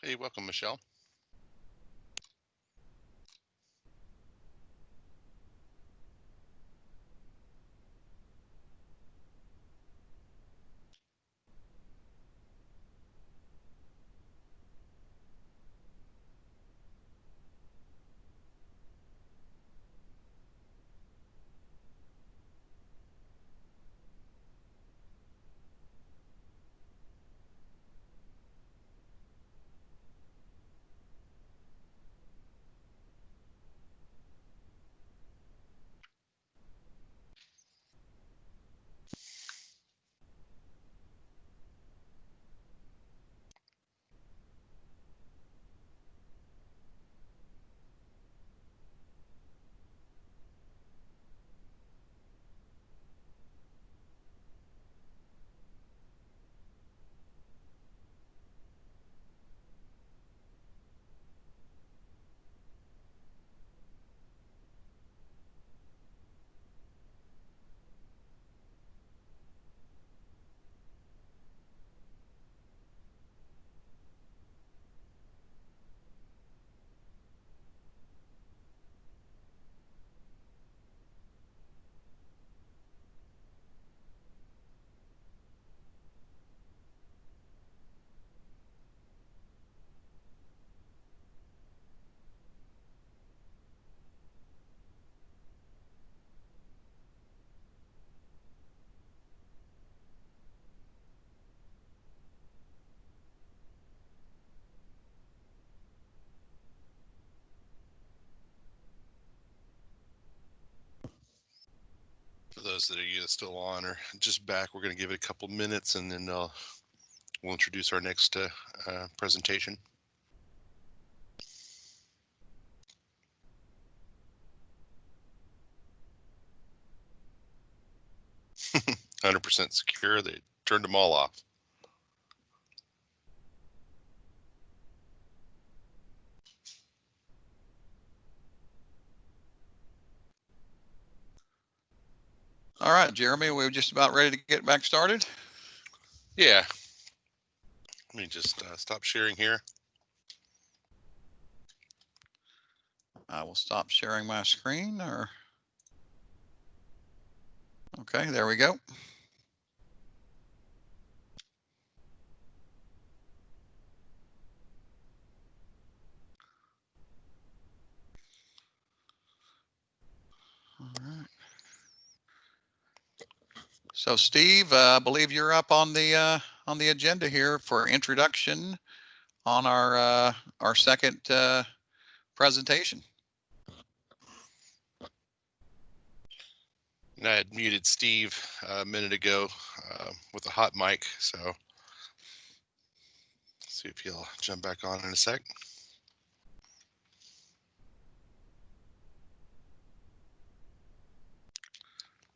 Hey, welcome, Michelle. For those that are either still on or just back, we're going to give it a couple minutes, and then we'll introduce our next presentation. %100% secure. They turned them all off. All right, Jeremy, we're just about ready to get back started. Yeah. Let me just stop sharing here. I will stop sharing my screen, or okay, there we go. All right. So Steve, I believe you're up on the agenda here for introduction on our second presentation. And I had muted Steve a minute ago with a hot mic, so let's see if he'll jump back on in a sec.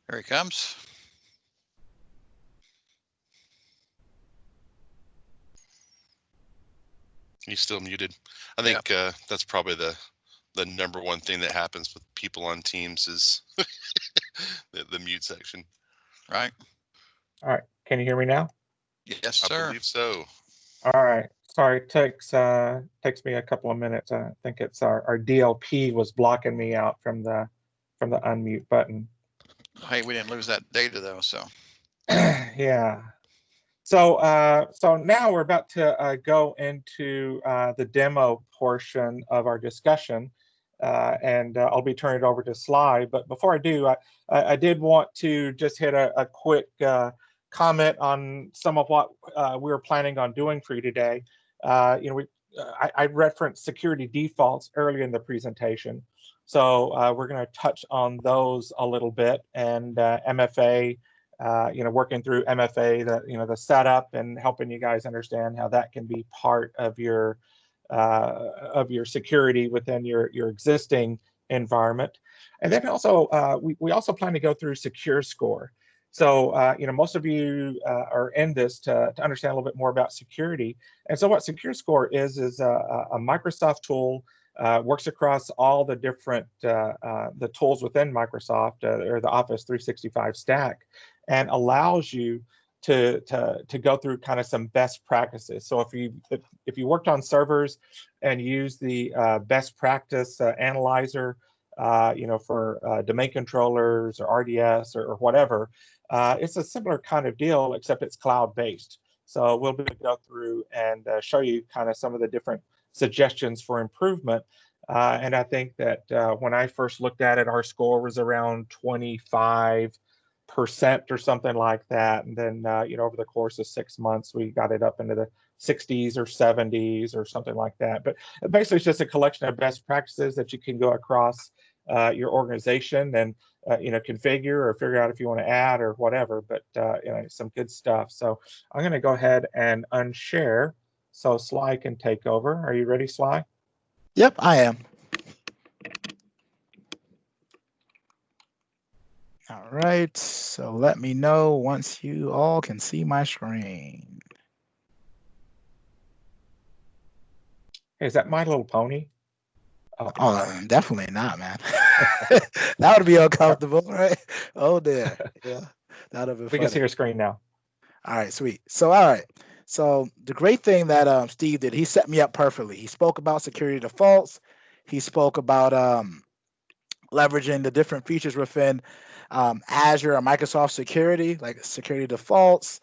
Here he comes. He's still muted. I think that's probably the #1 thing that happens with people on Teams is the mute section. Right. All right. Can you hear me now? Yes, sir. I believe so. All right. Sorry, it takes me a couple of minutes. I think it's our DLP was blocking me out from the unmute button. Hey, we didn't lose that data though, so. Yeah. So so now we're about to go into the demo portion of our discussion, and I'll be turning it over to Sly. But before I do, I did want to just hit a quick comment on some of what we were planning on doing for you today. You know, I referenced security defaults earlier in the presentation, so we're going to touch on those a little bit, and MFA. You know, working through MFA, the setup, and helping you guys understand how that can be part of your security within your existing environment. And then also we also plan to go through Secure Score. So you know, most of you are in this to understand a little bit more about security. And so what Secure Score is a Microsoft tool. Works across all the different the tools within Microsoft or the Office 365 stack, and allows you to go through kind of some best practices. So if you worked on servers and use the best practice analyzer, for domain controllers or RDS or whatever, it's a similar kind of deal, except it's cloud-based. So we'll be able to go through and show you kind of some of the different suggestions for improvement. And I think that when I first looked at it, our score was around 25% or something like that. And then, over the course of 6 months, we got it up into the 60s or 70s or something like that. But basically, it's just a collection of best practices that you can go across your organization and, configure or figure out if you want to add or whatever. But, some good stuff. So I'm going to go ahead and unshare so Sly can take over. Are you ready, Sly? Yep, I am. All right, so let me know once you all can see my screen. Hey, is that My Little Pony? Okay. Oh, definitely not, man. That would be uncomfortable, right? Oh, dear. Yeah, that would be funny. We can see your screen now. All right, sweet. So, all right. So the great thing that Steve did, he set me up perfectly. He spoke about security defaults. He spoke about leveraging the different features within Azure or Microsoft security, like security defaults,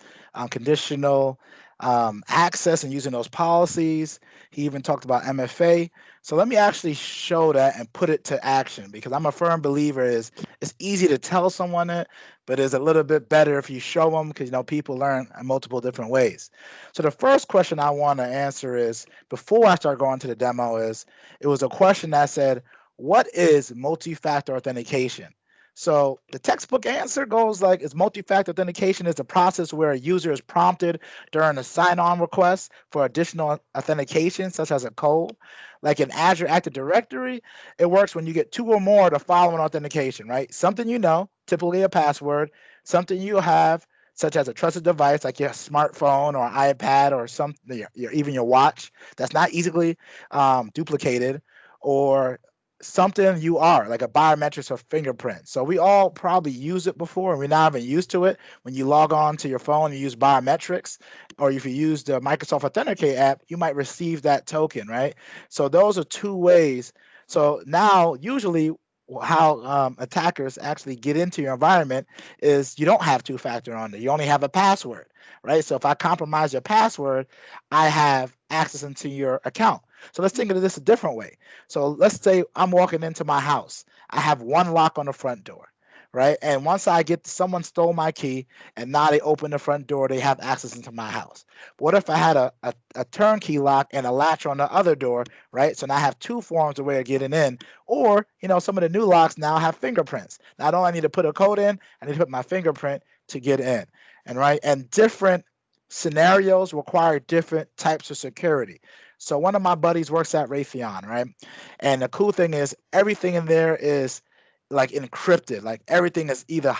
conditional access, and using those policies. He even talked about MFA. So let me actually show that and put it to action, because I'm a firm believer is it's easy to tell someone it, but it's a little bit better if you show them, because people learn in multiple different ways. So the first question I want to answer is, before I start going to the demo, is it was a question that said, what is multi-factor authentication? So the textbook answer goes like, it's multi-factor authentication is a process where a user is prompted during a sign-on request for additional authentication, such as a code. Like in Azure Active Directory, it works when you get 2 or more of the following authentication, right? Something typically a password, something you have, such as a trusted device like your smartphone or iPad or something, even your watch, that's not easily duplicated, or something you are, like a biometrics or fingerprint. So we all probably use it before, and we're not even used to it. When you log on to your phone and use biometrics, or if you use the Microsoft Authenticate app, you might receive that token, right? So those are 2 ways. So now, usually, how attackers actually get into your environment is you don't have 2-factor on there. You only have a password, right? So if I compromise your password, I have access into your account. So let's think of this a different way. So let's say I'm walking into my house. I have 1 lock on the front door, right? And once someone stole my key, and now they open the front door, they have access into my house. But what if I had a turnkey lock and a latch on the other door, right? So now I have 2 forms of way of getting in. Or, some of the new locks now have fingerprints. Not only I need to put a code in, I need to put my fingerprint to get in. And different scenarios require different types of security. So one of my buddies works at Raytheon, right? And the cool thing is everything in there is like encrypted. Like everything is either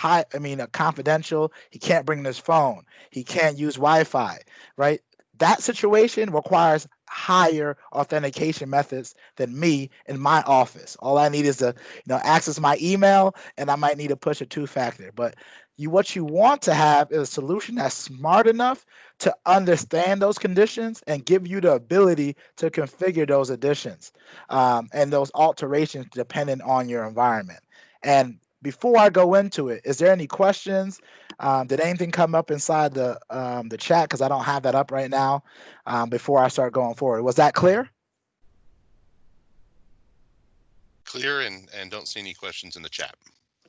confidential. He can't bring his phone. He can't use Wi-Fi, right? That situation requires higher authentication methods than me in my office. All I need is to, access my email, and I might need to push a 2-factor. But what you want to have is a solution that's smart enough to understand those conditions and give you the ability to configure those additions and those alterations depending on your environment. And before I go into it, is there any questions? Did anything come up inside the chat? Because I don't have that up right now. Before I start going forward, was that clear? Clear, and don't see any questions in the chat.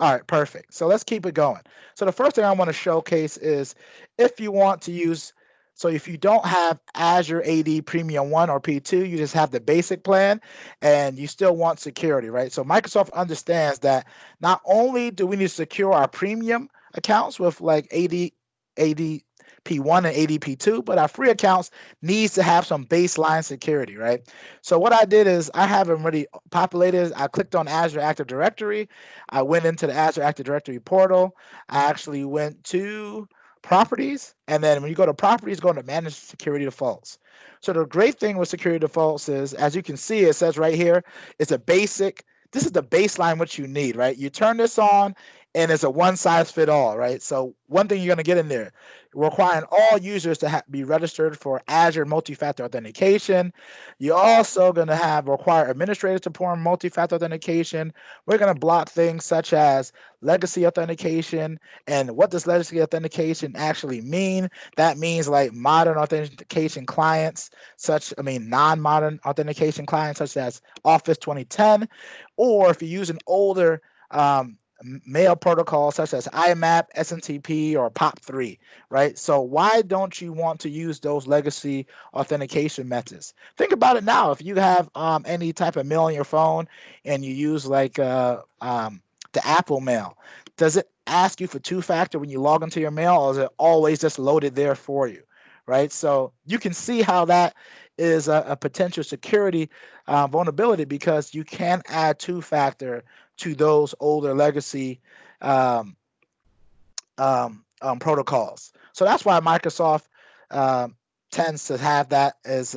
All right, perfect. So let's keep it going. So the first thing I want to showcase is if you want to use, so if you don't have Azure AD Premium 1 or P2, you just have the basic plan and you still want security, right? So Microsoft understands that not only do we need to secure our premium accounts with like ADP1 and ADP2, but our free accounts needs to have some baseline security, right? So what I did is I have them already populated. I clicked on Azure Active Directory. I went into the Azure Active Directory portal. I actually went to properties, and then when you go to properties, go to manage security defaults. So the great thing with security defaults is, as you can see, it says right here, it's a basic. This is the baseline what you need, right? You turn this on, and it's a one-size-fit-all, right? So one thing you're going to get in there, requiring all users to be registered for Azure multi-factor authentication. You're also going to require administrators to perform multi-factor authentication. We're going to block things such as legacy authentication. And what does legacy authentication actually mean? That means like modern authentication clients, non-modern authentication clients such as Office 2010, or if you use an older mail protocol such as IMAP, SMTP, or POP3, right? So why don't you want to use those legacy authentication methods? Think about it now. If you have any type of mail on your phone and you use like the Apple Mail, does it ask you for two-factor when you log into your mail, or is it always just loaded there for you, right? So you can see how that is a potential security vulnerability, because you can add two-factor to those older legacy protocols. So that's why Microsoft tends to have that as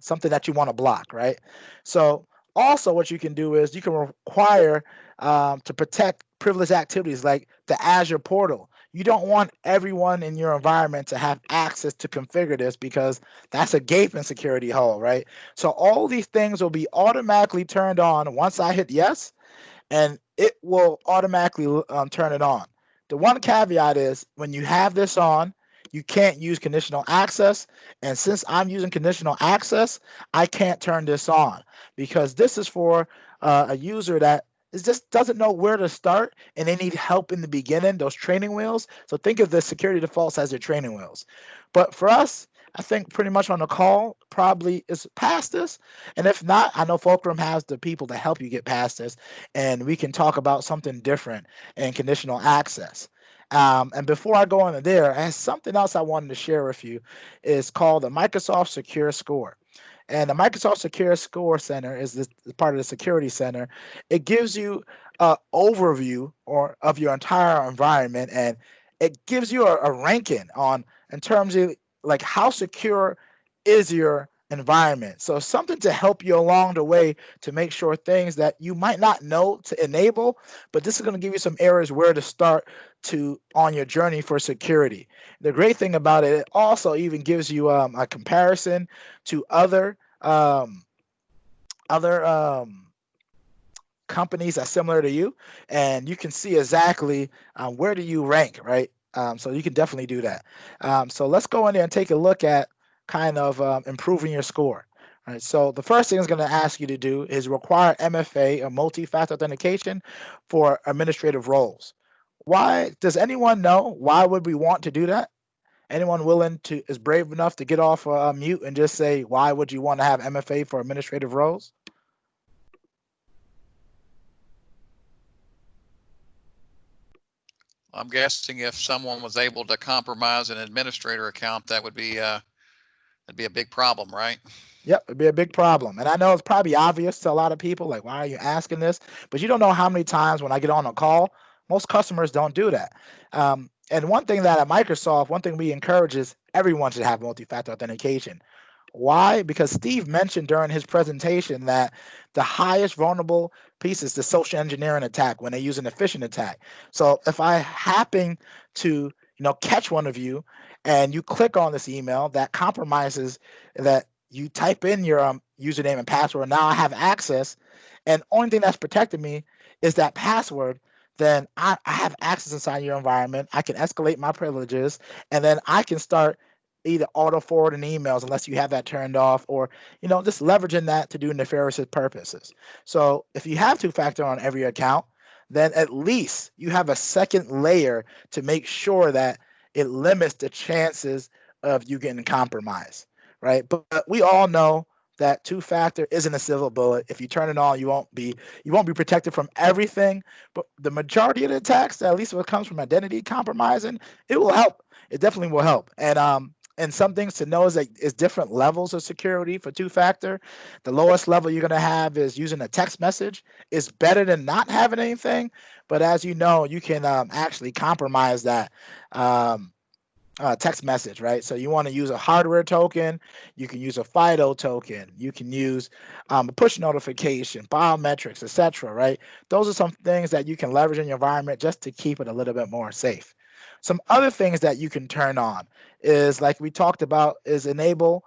something that you want to block, right? So also what you can do is you can require to protect privileged activities like the Azure portal. You don't want everyone in your environment to have access to configure this, because that's a gaping security hole, right? So all these things will be automatically turned on once I hit yes, and it will automatically turn it on. The one caveat is when you have this on, you can't use conditional access. And since I'm using conditional access, I can't turn this on, because this is for a user that just doesn't know where to start and they need help in the beginning, those training wheels. So think of the security defaults as your training wheels. But for us, I think pretty much on the call probably is past this. And if not, I know Fulcrum has the people to help you get past this, and we can talk about something different in conditional access. And before I go on there, I have something else I wanted to share with you. It's called the Microsoft Secure Score. And the Microsoft Secure Score Center is this part of the Security Center. It gives you an overview of your entire environment, and it gives you a ranking on in terms of like how secure is your environment. So something to help you along the way to make sure things that you might not know to enable, but this is going to give you some areas where to start to on your journey for security. The great thing about it, it also even gives you a comparison to other companies that's similar to you, and you can see exactly where do you rank, right? So you can definitely do that. So let's go in there and take a look at kind of improving your score. All right, so the first thing it's going to ask you to do is require MFA, or multi-factor authentication, for administrative roles. Why does anyone know why would we want to do that? Anyone is brave enough to get off mute and just say, why would you want to have MFA for administrative roles? I'm guessing if someone was able to compromise an administrator account, that would be that'd be a big problem, right? Yep, it'd be a big problem. And I know it's probably obvious to a lot of people, like, why are you asking this? But you don't know how many times when I get on a call, most customers don't do that. And one thing that at Microsoft, one thing we encourage is everyone should have multi-factor authentication. Why? Because Steve mentioned during his presentation that the highest vulnerable piece is the social engineering attack when they're using a phishing attack. So if I happen to catch one of you and you click on this email that compromises that you type in your username and password, now I have access, and only thing that's protecting me is that password, then I have access inside your environment. I can escalate my privileges, and then I can start either auto forwarding emails unless you have that turned off, or just leveraging that to do nefarious purposes. So if you have two-factor on every account, then at least you have a second layer to make sure that it limits the chances of you getting compromised, right? But we all know that two-factor isn't a silver bullet. If you turn it on, you won't be protected from everything. But the majority of the attacks, at least what comes from identity compromising, it will help. It definitely will help. And some things to know is that it's different levels of security for two-factor. The lowest level you're going to have is using a text message. It's better than not having anything. But as you know, you can actually compromise that text message, right? So you want to use a hardware token, you can use a FIDO token, you can use a push notification, biometrics, etc., right? Those are some things that you can leverage in your environment just to keep it a little bit more safe. Some other things that you can turn on is, like we talked about, is enable,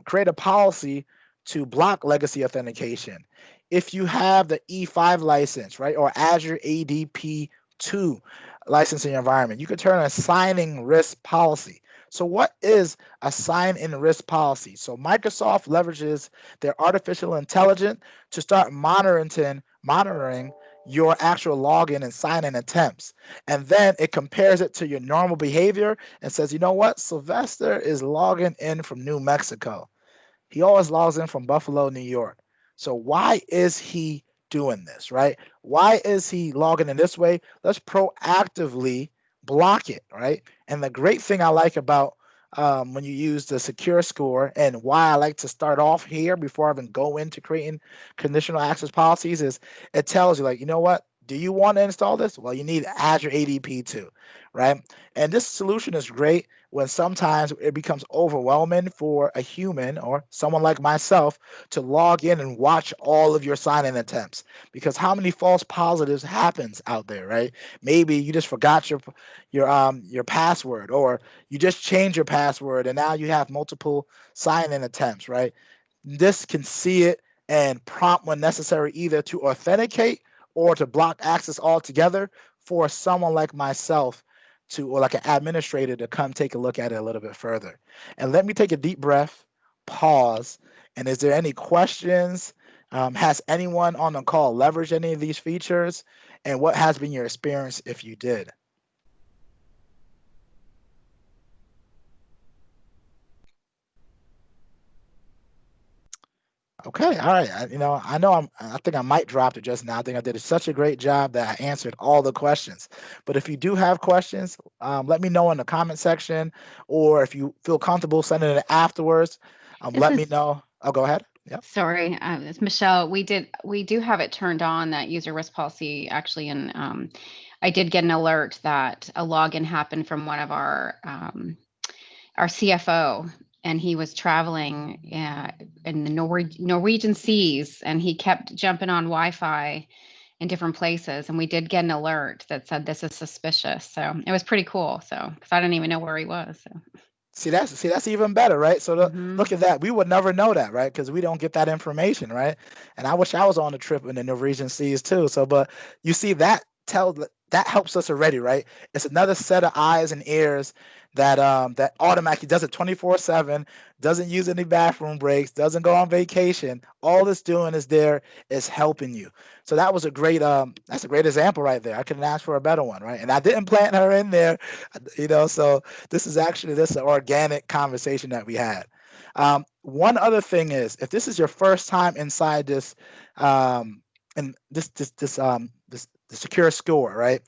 create a policy to block legacy authentication. If you have the E5 license, right, or Azure ADP 2 license in your environment, you could turn on a signing risk policy. So what is a sign-in risk policy? So Microsoft leverages their artificial intelligence to start monitoring your actual login and sign-in attempts. And then it compares it to your normal behavior and says, you know what? Sylvester is logging in from New Mexico. He always logs in from Buffalo, New York. So why is he doing this, right? Why is he logging in this way? Let's proactively block it, right? And the great thing I like about when you use the secure score, and why I like to start off here before I even go into creating conditional access policies, is it tells you, like, you know what? Do you want to install this? Well, you need Azure ADP 2, right? And this solution is great when sometimes it becomes overwhelming for a human or someone like myself to log in and watch all of your sign-in attempts, because how many false positives happens out there, right? Maybe you just forgot your password, or you just changed your password and now you have multiple sign-in attempts, right? This can see it and prompt when necessary either to authenticate or to block access altogether for someone like myself to, or like an administrator, to come take a look at it a little bit further. And let me take a deep breath, pause, and is there any questions? Has anyone on the call leveraged any of these features? And what has been your experience if you did? Okay, all right. I think I might drop it just now. I think I did such a great job that I answered all the questions. But if you do have questions, let me know in the comment section, or if you feel comfortable sending it afterwards, let me know. Oh, go ahead. Yeah. Sorry, it's Michelle. We do have it turned on, that user risk policy, actually, and I did get an alert that a login happened from one of our CFO, and he was traveling in the Norwegian seas, and he kept jumping on Wi-Fi in different places, and we did get an alert that said this is suspicious. So it was pretty cool. So, because I didn't even know where he was. So. See, that's even better, right? So look at that. We would never know that, right? Because we don't get that information, right? And I wish I was on a trip in the Norwegian seas too. So, but you see, that helps us already, right? It's another set of eyes and ears that that automatically does it 24/7, doesn't use any bathroom breaks, doesn't go on vacation. All it's doing is helping you. So that was a great that's a great example right there. I couldn't ask for a better one, right? And I didn't plant her in there, so this is an organic conversation that we had. One other thing is, if this is your first time inside this and the secure score, right?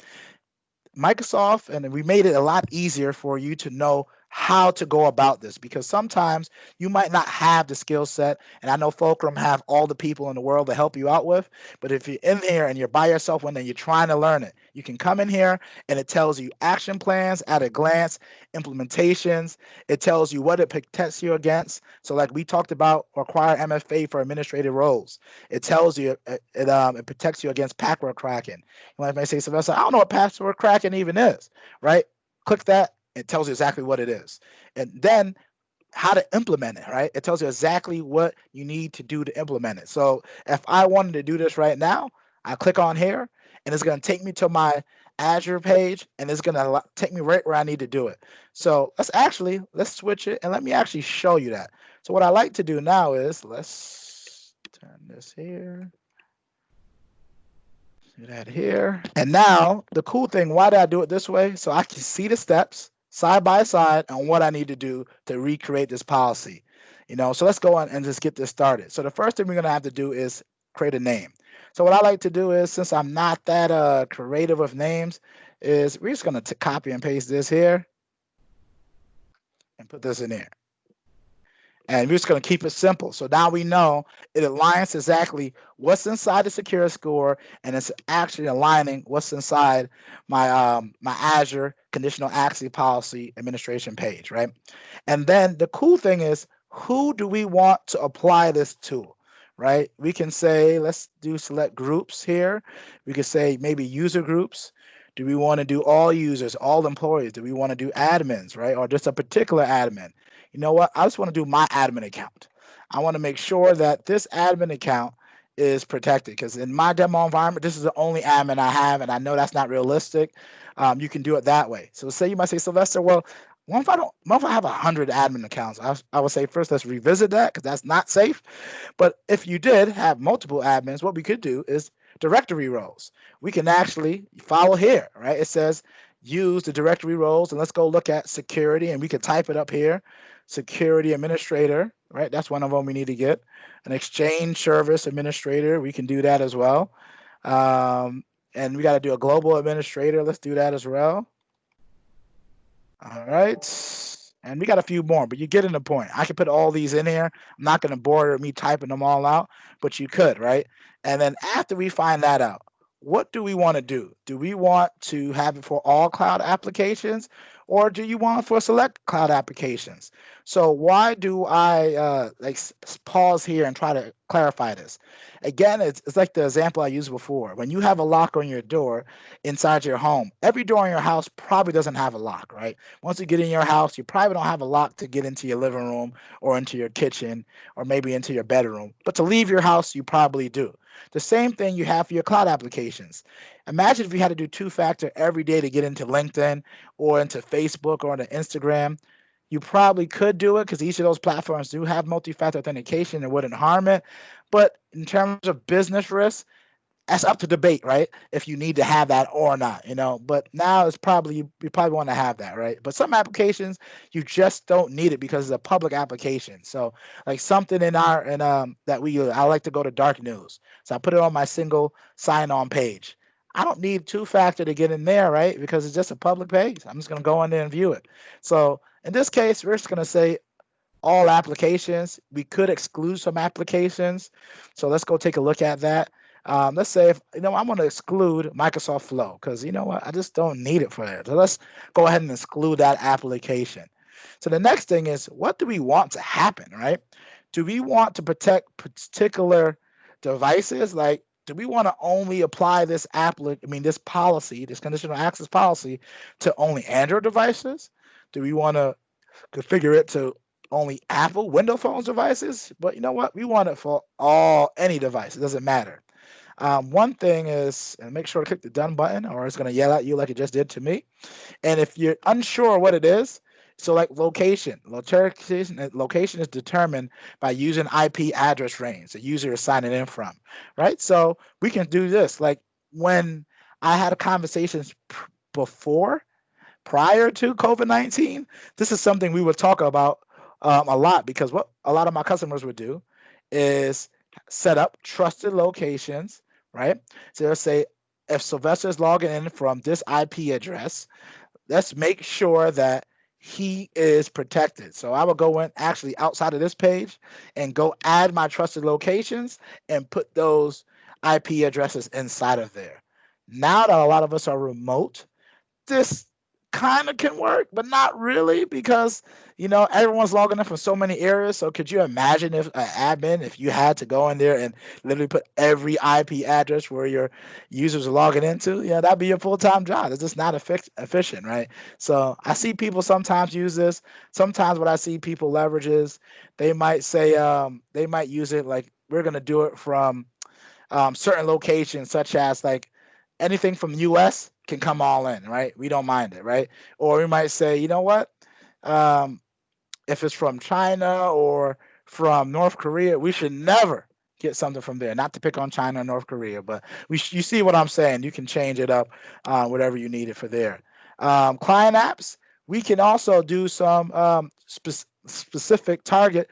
Microsoft, and we made it a lot easier for you to know how to go about this, because sometimes you might not have the skill set, and I know Fulcrum have all the people in the world to help you out with, but if you're in here and you're by yourself when you're trying to learn it, you can come in here and it tells you action plans at a glance, implementations, it tells you what it protects you against. So like we talked about, require MFA for administrative roles. It tells you it protects you against password cracking. You might say, Sylvester, I don't know what password cracking even is, right? Click that. It tells you exactly what it is. And then how to implement it, right? It tells you exactly what you need to do to implement it. So if I wanted to do this right now, I click on here and it's going to take me to my Azure page, and it's going to take me right where I need to do it. So let's switch it and let me actually show you that. So what I like to do now is, let's turn this here. Do that here. And now the cool thing, why did I do it this way? So I can see the steps side by side on what I need to do to recreate this policy. So let's go on and just get this started. So the first thing we're going to have to do is create a name. So what I like to do is, since I'm not that creative with names, is we're just going to copy and paste this here and put this in here. And we're just going to keep it simple. So now we know it aligns exactly what's inside the secure score, and it's actually aligning what's inside my my Azure Conditional Access Policy administration page, right? And then the cool thing is, who do we want to apply this to, right? We can say, let's do select groups here. We could say maybe user groups. Do we want to do all users, all employees? Do we want to do admins, right? Or just a particular admin? You know what? I just want to do my admin account. I want to make sure that this admin account is protected, because in my demo environment, this is the only admin I have, and I know that's not realistic. You can do it that way. So say you might say, Sylvester, well, what if I have 100 admin accounts? I would say first let's revisit that, because that's not safe. But if you did have multiple admins, what we could do is directory roles. We can actually follow here, right? It says use the directory roles, and let's go look at security, and we can type it up here. Security administrator, right? That's one of them we need to get. An exchange service administrator, we can do that as well. And we got to do a global administrator. Let's do that as well. All right. And we got a few more, but you're getting the point. I can put all these in here. I'm not going to bore me typing them all out, but you could, right? And then after we find that out, what do we want to do? Do we want to have it for all cloud applications, or do you want it for select cloud applications? So why do I pause here and try to clarify this? Again, it's like the example I used before. When you have a lock on your door inside your home, every door in your house probably doesn't have a lock, right? Once you get in your house, you probably don't have a lock to get into your living room or into your kitchen or maybe into your bedroom. But to leave your house, you probably do. The same thing you have for your cloud applications. Imagine if you had to do two-factor every day to get into LinkedIn or into Facebook or into Instagram. You probably could do it because each of those platforms do have multi-factor authentication and wouldn't harm it. But in terms of business risk, that's up to debate, right? If you need to have that or not, But now it's probably you probably want to have that, right? But some applications you just don't need it because it's a public application. So like something in our that we use, I like to go to dark news, so I put it on my single sign-on page. I don't need two-factor to get in there, right? Because it's just a public page. I'm just gonna go in there and view it. So in this case, we're just gonna say all applications. We could exclude some applications. So let's go take a look at that. Let's say if I'm going to exclude Microsoft Flow because you know what, I just don't need it for that. So let's go ahead and exclude that application. So the next thing is, what do we want to happen, right? Do we want to protect particular devices? Like, do we want to only apply this this policy, this conditional access policy, to only Android devices? Do we want to configure it to only Apple Windows Phone devices? But you know what? We want it for any device. It doesn't matter. One thing is, and make sure to click the done button or it's going to yell at you like it just did to me. And if you're unsure what it is, so like location. Location is determined by using IP address range the user is signing in from, right? So we can do this. Like when I had conversations prior to COVID-19, this is something we would talk about a lot, because what a lot of my customers would do is set up trusted locations, right? So they'll say, if Sylvester is logging in from this IP address, let's make sure that he is protected. So I will go in actually outside of this page and go add my trusted locations and put those IP addresses inside of there. Now that a lot of us are remote, this kind of can work, but not really, because everyone's logging in from so many areas. So could you imagine if an admin, if you had to go in there and literally put every IP address where your users are logging into? Yeah, that'd be a full-time job. It's just not efficient, right? So I see people sometimes use this. Sometimes what I see people leverage is they might say they might use it like, we're going to do it from certain locations, such as like anything from US can come all in, right? We don't mind it, right? Or we might say, you know what? If it's from China or from North Korea, we should never get something from there. Not to pick on China or North Korea, but you see what I'm saying? You can change it up, whatever you need it for there. Client apps, we can also do some specific target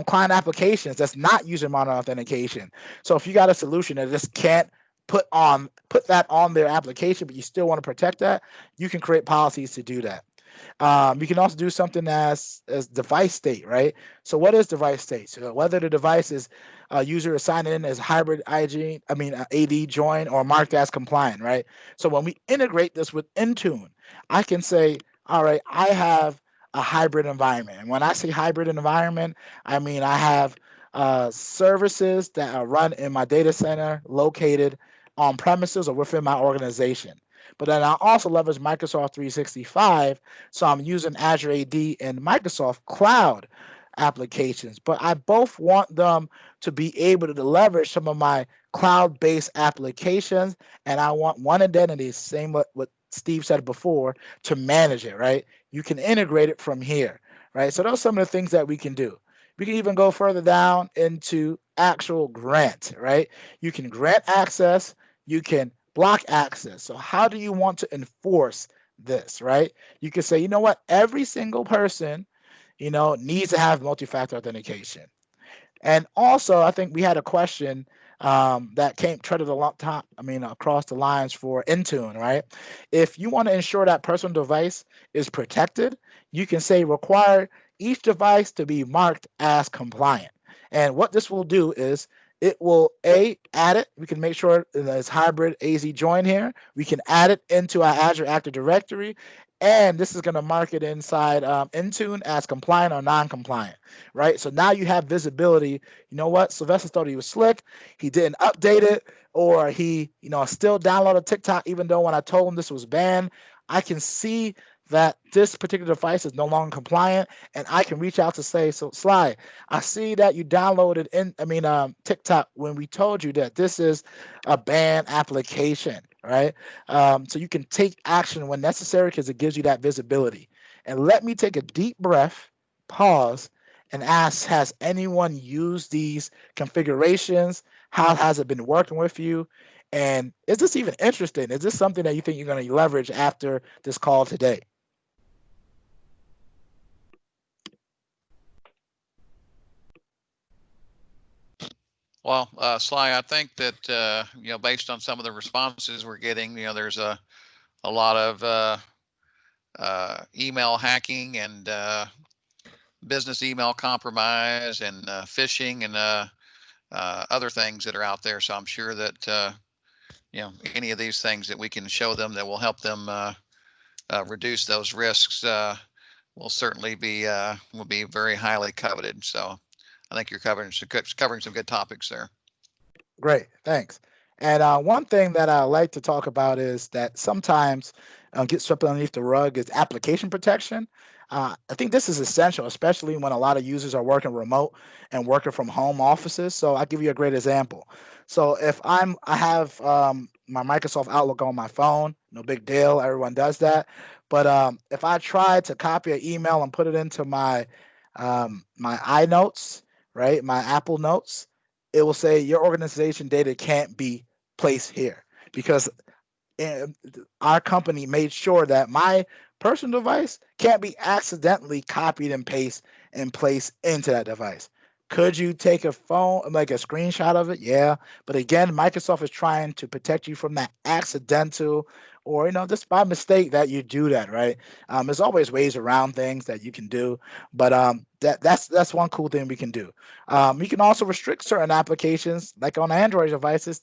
client applications that's not user monitor authentication. So if you got a solution that just can't put that on their application, but you still want to protect that, you can create policies to do that. You can also do something as device state, right? So what is device state? So whether the device is user is signed in as hybrid AD join or marked as compliant, right? So when we integrate this with Intune, I can say, all right, I have a hybrid environment. And when I say hybrid environment, I mean I have services that are run in my data center located on premises or within my organization. But then I also leverage Microsoft 365, so I'm using Azure AD and Microsoft Cloud applications. But I both want them to be able to leverage some of my cloud-based applications, and I want one identity, same what Steve said before, to manage it, right? You can integrate it from here, right? So those are some of the things that we can do. We can even go further down into actual grant, right? You can grant access, you can block access. So how do you want to enforce this, right? You can say, you know what, every single person, needs to have multi-factor authentication. And also, I think we had a question that came treaded a lot top. Across the lines for Intune, right? If you want to ensure that personal device is protected, you can say require each device to be marked as compliant. And what this will do is it will add it. We can make sure that it's hybrid AZ join here. We can add it into our Azure Active Directory. And this is going to mark it inside Intune as compliant or non-compliant, right? So now you have visibility. You know what? Sylvester thought he was slick. He didn't update it, or he, still downloaded TikTok even though when I told him this was banned. I can see that this particular device is no longer compliant, and I can reach out to say, so Sly, I see that you downloaded TikTok when we told you that this is a banned application, right? So you can take action when necessary because it gives you that visibility. And let me take a deep breath, pause, and ask, has anyone used these configurations? How has it been working with you? And is this even interesting? Is this something that you think you're going to leverage after this call today? Well, Sly, I think that based on some of the responses we're getting, there's a lot of email hacking and business email compromise and phishing and other things that are out there. So I'm sure that any of these things that we can show them that will help them reduce those risks will certainly be very highly coveted. So I think you're covering some good topics there. Great, thanks. And one thing that I like to talk about is that sometimes get swept underneath the rug is application protection. I think this is essential, especially when a lot of users are working remote and working from home offices. So I'll give you a great example. So if I have my Microsoft Outlook on my phone, no big deal, everyone does that. But if I try to copy an email and put it into my my iNotes, right, my Apple Notes, it will say your organization data can't be placed here because our company made sure that my personal device can't be accidentally copied and pasted and placed into that device. Could you take a phone, like a screenshot of it? Yeah. But again, Microsoft is trying to protect you from that accidental or, just by mistake that you do that, right? There's always ways around things that you can do, but that's one cool thing we can do. You can also restrict certain applications, like on Android devices,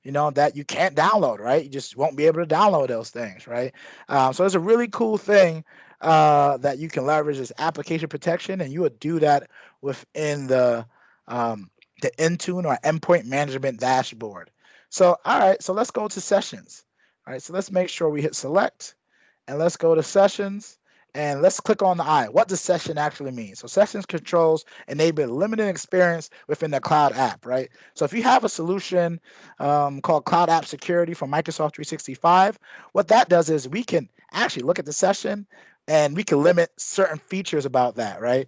that you can't download, right? You just won't be able to download those things, right? So it's a really cool thing that you can leverage is application protection, and you would do that within the Intune or endpoint management dashboard. So, all right, so let's go to sessions. All right, so let's make sure we hit select, and let's go to sessions. And let's click on the eye. What does session actually mean? So sessions controls enable limited experience within the cloud app, right? So if you have a solution called Cloud App Security from Microsoft 365, what that does is we can actually look at the session and we can limit certain features about that, right?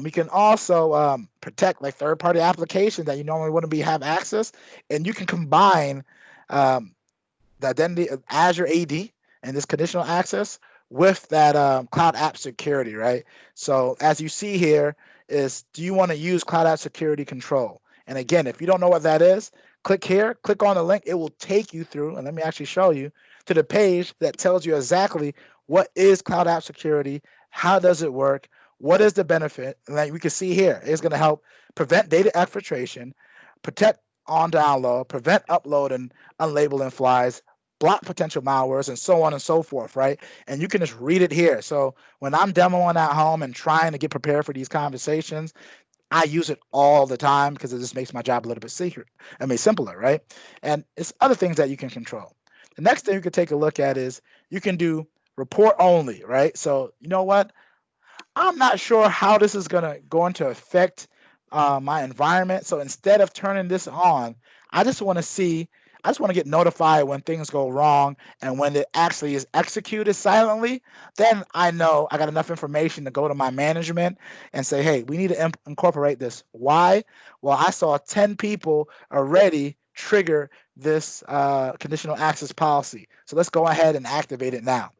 We can also protect like third-party applications that you normally wouldn't have access, and you can combine the identity of Azure AD and this conditional access with that cloud app security, right? So as you see here is, do you want to use cloud app security control? And again, if you don't know what that is, click here, click on the link. It will take you through, and let me actually show you, to the page that tells you exactly what is cloud app security, how does it work, what is the benefit, and like we can see here, it's going to help prevent data exfiltration, protect on download, prevent upload and unlabeled and flies, block potential malwares, and so on and so forth, right? And you can just read it here. So when I'm demoing at home and trying to get prepared for these conversations, I use it all the time because it just makes my job a little bit simpler, right? And it's other things that you can control. The next thing you could take a look at is you can do report only, right? So you know what? I'm not sure how this is going to affect my environment. So instead of turning this on, I just want to see, I just want to get notified when things go wrong, and when it actually is executed silently, then I know I got enough information to go to my management and say, hey, we need to incorporate this. Why? Well, I saw 10 people already trigger this conditional access policy. So let's go ahead and activate it now.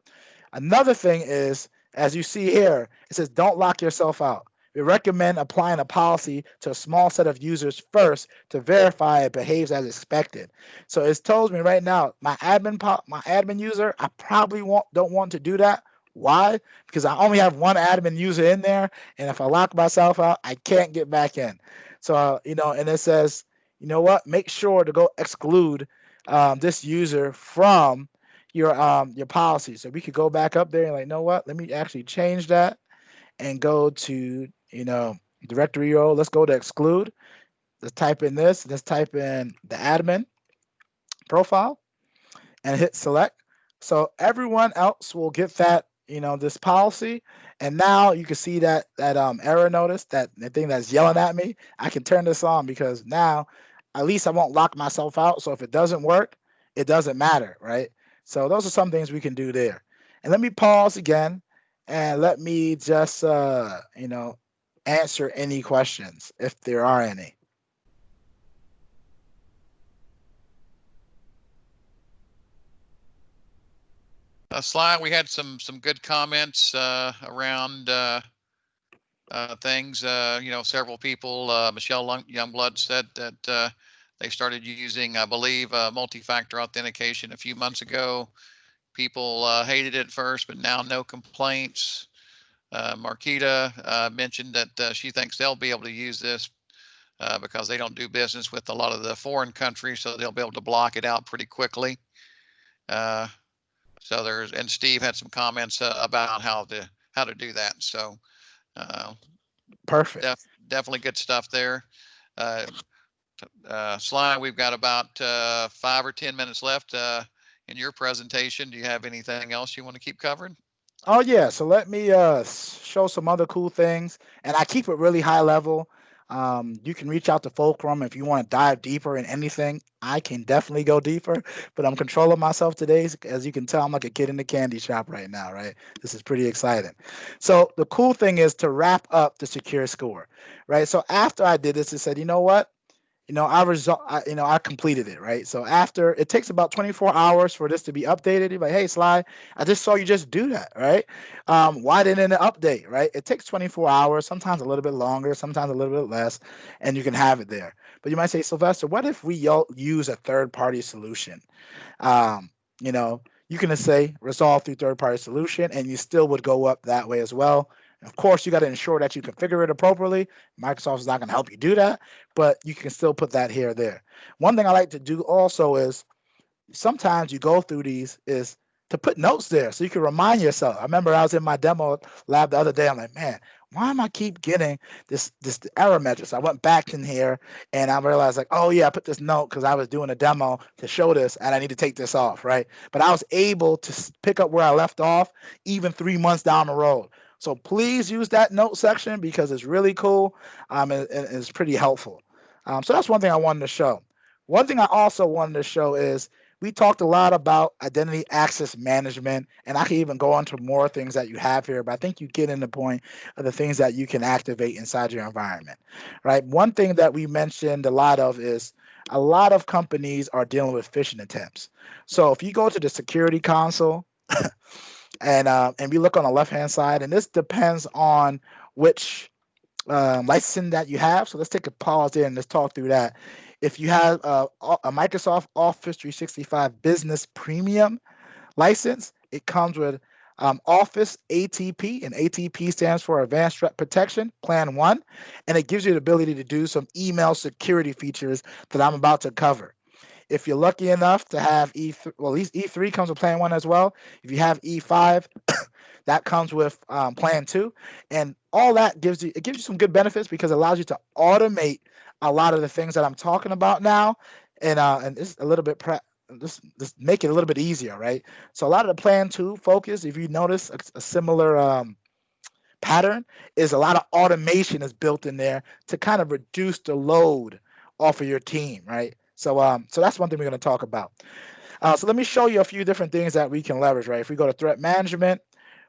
Another thing is, as you see here, it says don't lock yourself out. We recommend applying a policy to a small set of users first to verify it behaves as expected. So it tells me right now, my admin user, I probably don't want to do that. Why? Because I only have one admin user in there, and if I lock myself out, I can't get back in. So and it says, you know what? Make sure to go exclude this user from your policy. So we could go back up there and like, know what? Let me actually change that and go to directory role. Let's go to exclude. Let's type in this. Let's type in the admin profile and hit select. So everyone else will get that this policy, and now you can see that error notice, that the thing that's yelling at me. I can turn this on because now at least I won't lock myself out. So if it doesn't work, it doesn't matter, right? So those are some things we can do there. And let me pause again and let me just answer any questions if there are any. Sly, we had some good comments around things. Several people. Michelle Youngblood said that they started using, I believe, multi-factor authentication a few months ago. People hated it first, but now no complaints. Marquita mentioned that she thinks they'll be able to use this because they don't do business with a lot of the foreign countries, so they'll be able to block it out pretty quickly. And Steve had some comments about how to do that. So perfect. Definitely good stuff there. Sly, we've got about 5 or 10 minutes left in your presentation. Do you have anything else you want to keep covering? Oh yeah, so let me show some other cool things, and I keep it really high level. You can reach out to Fulcrum if you want to dive deeper in anything. I can definitely go deeper, but I'm controlling myself today. As you can tell, I'm like a kid in the candy shop right now, right? This is pretty exciting. So the cool thing is to wrap up the secure score, right? So after I did this, it said, you know what? I completed it, right? So after, it takes about 24 hours for this to be updated. You're like, hey, Sly, I just saw you just do that, right? Why didn't it update, right? It takes 24 hours, sometimes a little bit longer, sometimes a little bit less, and you can have it there. But you might say, Sylvester, what if we use a third-party solution? You can just say resolve through third-party solution, and you still would go up that way as well. Of course, you got to ensure that you configure it appropriately. Microsoft is not going to help you do that, but you can still put that here or there. One thing I like to do also is sometimes you go through these is to put notes there so you can remind yourself. I remember I was in my demo lab the other day. I'm like, man, why am I keep getting this error message? So I went back in here and I realized like, oh yeah, I put this note because I was doing a demo to show this and I need to take this off, right? But I was able to pick up where I left off even 3 months down the road. So please use that note section because it's really cool. It's pretty helpful. So that's one thing I wanted to show. One thing I also wanted to show is we talked a lot about identity access management, and I can even go into more things that you have here, but I think you get in the point of the things that you can activate inside your environment, right? One thing that we mentioned a lot of is a lot of companies are dealing with phishing attempts. So if you go to the security console, and we look on the left-hand side, and this depends on which licensing that you have. So let's take a pause there and let's talk through that. If you have a Microsoft Office 365 Business Premium license, it comes with Office ATP, and ATP stands for Advanced Threat Protection Plan 1, and it gives you the ability to do some email security features that I'm about to cover. If you're lucky enough to have E3, well, at least E3 comes with Plan 1 as well. If you have E5, that comes with Plan 2, and all that gives you some good benefits because it allows you to automate a lot of the things that I'm talking about now, and it's a little bit just make it a little bit easier, right? So a lot of the Plan 2 focus, if you notice a similar pattern, is a lot of automation is built in there to kind of reduce the load off of your team, right? So that's one thing we're going to talk about. So let me show you a few different things that we can leverage, right? If we go to threat management,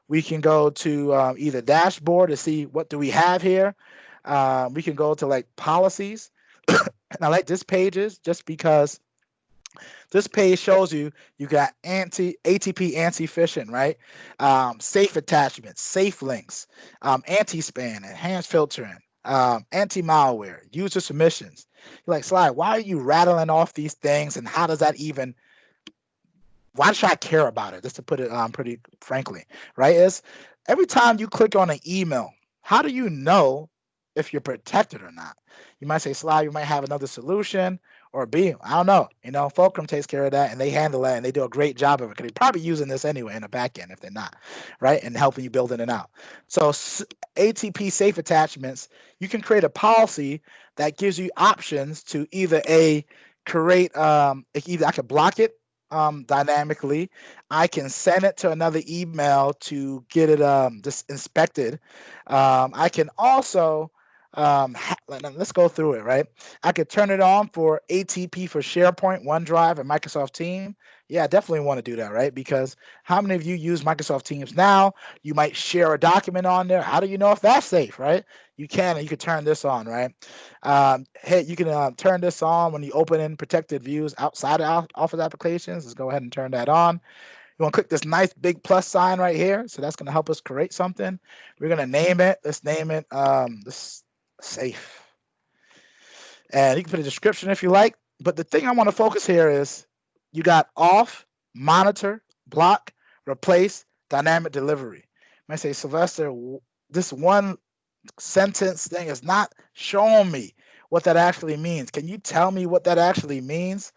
we can go to either dashboard to see what do we have here. We can go to like policies. And I like this pages just because this page shows you got ATP anti-phishing, right? Safe attachments, safe links, anti-spam, enhanced filtering, anti-malware, user submissions. You're like, Sly, why are you rattling off these things, and how does that even? Why should I care about it? Just to put it pretty frankly, right? Is every time you click on an email, how do you know if you're protected or not? You might say, Sly, you might have another solution, or B, I don't know. Fulcrum takes care of that, and they handle that, and they do a great job of it because they're probably using this anyway in the back end if they're not, right? And helping you building it out. So ATP Safe Attachments, you can create a policy that gives you options to either create either I could block it dynamically. I can send it to another email to get it just inspected. I can also let's go through it, right? I could turn it on for ATP for SharePoint, OneDrive, and Microsoft Teams. Yeah, I definitely want to do that, right? Because how many of you use Microsoft Teams now? You might share a document on there. How do you know if that's safe, right? You can turn this on, right? Hey, you can turn this on when you open in protected views outside of Office applications. Let's go ahead and turn that on. You want to click this nice big plus sign right here. So that's going to help us create something. We're going to name it. Let's name it this safe. And you can put a description if you like. But the thing I want to focus here is you got off, monitor, block, replace, dynamic delivery. You might say, Sylvester, this one sentence thing is not showing me what that actually means. Can you tell me what that actually means?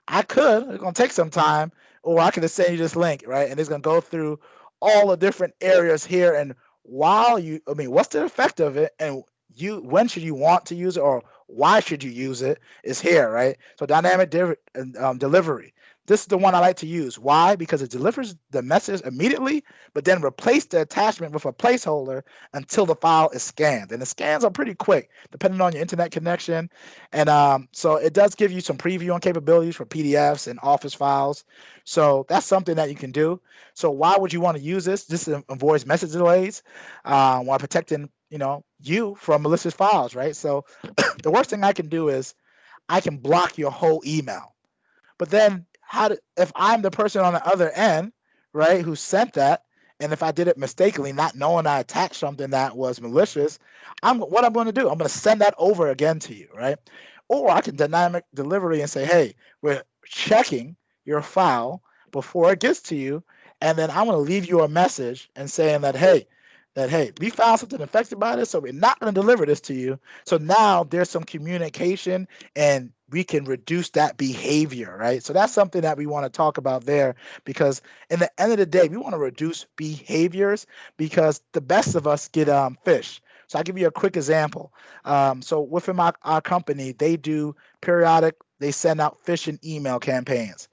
I could. It's going to take some time. Or I could just send you this link, right? And it's going to go through all the different areas here. And what's the effect of it? And when should you want to use it, or why should you use it, is here, right? So dynamic delivery. This is the one I like to use. Why? Because it delivers the message immediately, but then replace the attachment with a placeholder until the file is scanned. And the scans are pretty quick, depending on your internet connection. And so it does give you some previewing capabilities for PDFs and Office files. So that's something that you can do. So why would you want to use this? This avoids message delays while protecting you from malicious files, right? So the worst thing I can do is I can block your whole email. But then if I'm the person on the other end, right, who sent that, and if I did it mistakenly, not knowing I attached something that was malicious, what I'm going to do, I'm going to send that over again to you, right? Or I can dynamic delivery and say, hey, we're checking your file before it gets to you, and then I'm going to leave you a message and saying that, hey, we found something affected by this, so we're not going to deliver this to you. So now there's some communication, and we can reduce that behavior, right? So that's something that we want to talk about there, because in the end of the day, we want to reduce behaviors because the best of us get phished. So I'll give you a quick example. So within our company, they send out phishing email campaigns.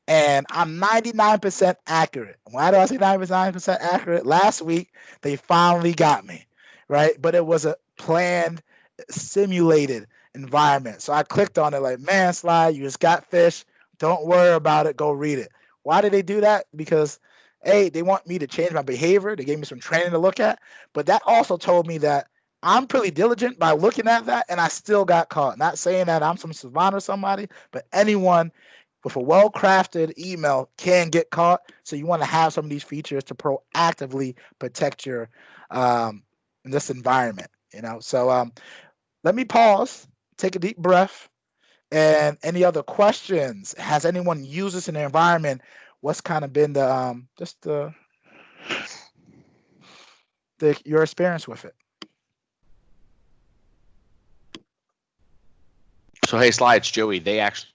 And I'm 99% accurate. Why do I say 99% accurate? Last week, they finally got me, right? But it was a planned, simulated environment. So I clicked on it like, man, Sly, you just got phished. Don't worry about it. Go read it. Why did they do that? Because, A, they want me to change my behavior. They gave me some training to look at. But that also told me that I'm pretty diligent by looking at that, and I still got caught. Not saying that I'm some savant or somebody, but anyone with a well-crafted email can get caught. So you want to have some of these features to proactively protect your in this environment. So let me pause, take a deep breath, and any other questions? Has anyone used this in their environment? What's kind of been the your experience with it. So hey, Slides, Joey, they actually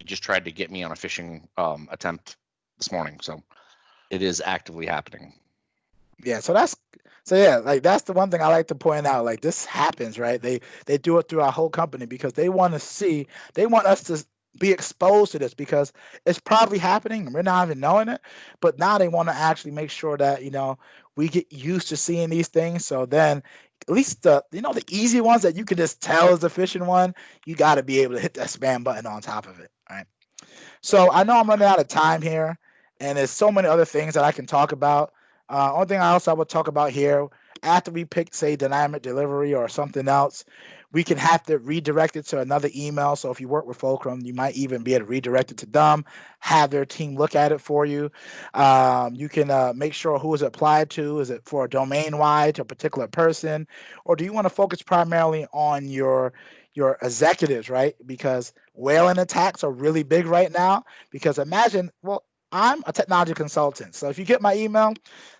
just tried to get me on a phishing attempt this morning, so it is actively happening. Yeah, so that's the one thing I like to point out. Like, this happens, right? They do it through our whole company because they want us to be exposed to this because it's probably happening and we're not even knowing it. But now they want to actually make sure that we get used to seeing these things. So then, at least the easy ones that you can just tell is the phishing one, you got to be able to hit that spam button on top of it, right? So I know I'm running out of time here, and there's so many other things that I can talk about. Only thing I would talk about here, after we pick, say, dynamic delivery or something else, we can have to redirect it to another email. So if you work with Fulcrum, you might even be able to redirect it to them, have their team look at it for you. You can make sure who is it applied to. Is it for a domain wide to a particular person, or do you want to focus primarily on your executives, right? Because whaling attacks are really big right now. Because imagine, well, I'm a technology consultant. So if you get my email,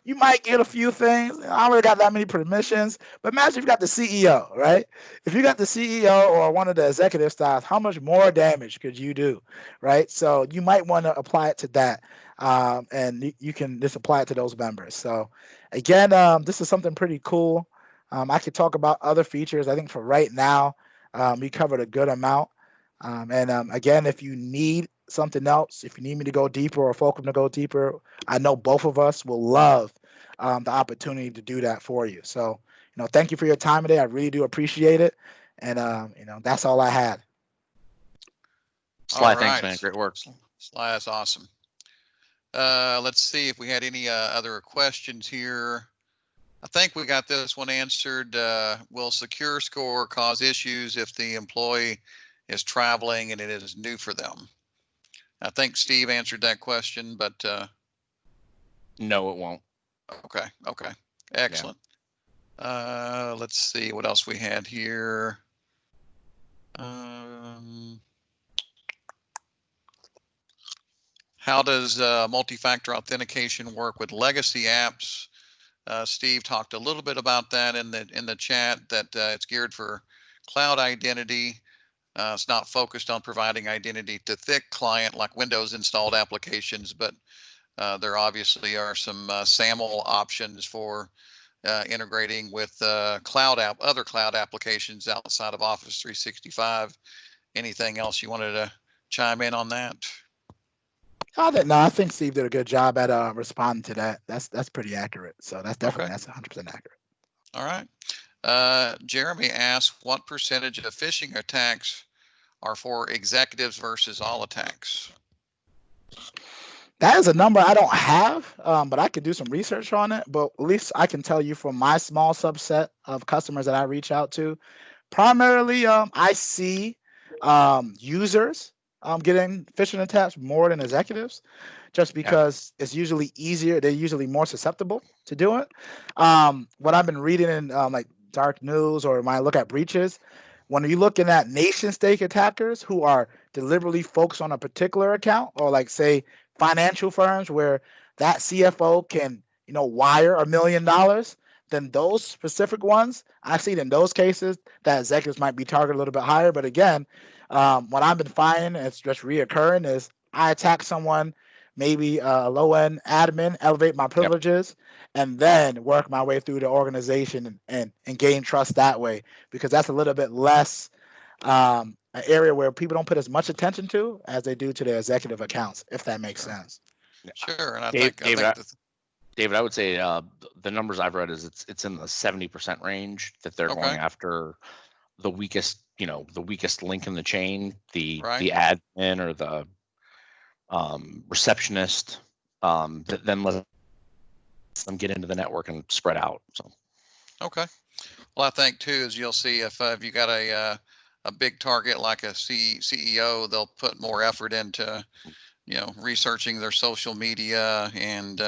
you might get a few things. I already got that many permissions. But imagine if you got the CEO, right? If you got the CEO or one of the executive staff, how much more damage could you do, right? So you might want to apply it to that. And you can just apply it to those members. So again, this is something pretty cool. I could talk about other features. I think for right now, we covered a good amount. Again, if you need something else, if you need me to go deeper or Fulcrum to go deeper, I know both of us will love the opportunity to do that for you. So, thank you for your time today. I really do appreciate it. And, that's all I had. Sly, All thanks, right. man. Great work. Sly, that's awesome. Let's see if we had any other questions here. I think we got this one answered. Will Secure Score cause issues if the employee is traveling and it is new for them? I think Steve answered that question, but no, it won't. Okay, excellent. Yeah. Let's see what else we had here. How does multi-factor authentication work with legacy apps? Steve talked a little bit about that in the chat, that it's geared for cloud identity. It's not focused on providing identity to thick client like Windows installed applications, but there obviously are some SAML options for integrating with other cloud applications outside of Office 365. Anything else you wanted to chime in on that? I think Steve did a good job at responding to that. That's pretty accurate. So that's definitely Okay. That's 100% accurate. All right. Jeremy asked, what percentage of phishing attacks are for executives versus all attacks? That is a number I don't have, but I could do some research on it. But at least I can tell you from my small subset of customers that I reach out to, primarily I see users getting phishing attacks more than executives, just because it's usually easier. They're usually more susceptible to do it. What I've been reading in like dark news or when I look at breaches, when you're looking at nation state attackers who are deliberately focused on a particular account, or like say financial firms where that CFO can wire $1 million, then those specific ones, I see in those cases that executives might be targeted a little bit higher. But again, what I've been finding, it's just reoccurring, is I attack someone, maybe a low-end admin, elevate my privileges, and then work my way through the organization and gain trust that way, because that's a little bit less an area where people don't put as much attention to as they do to their executive accounts, if that makes sense. Sure, and I David, I would say the numbers I've read is it's in the 70% range that they're going after the weakest, the weakest link in the chain, the admin or the receptionist, that then let them get into the network and spread out. So. Okay. Well, I think too is you'll see if you got a big target like a CEO, they'll put more effort into researching their social media and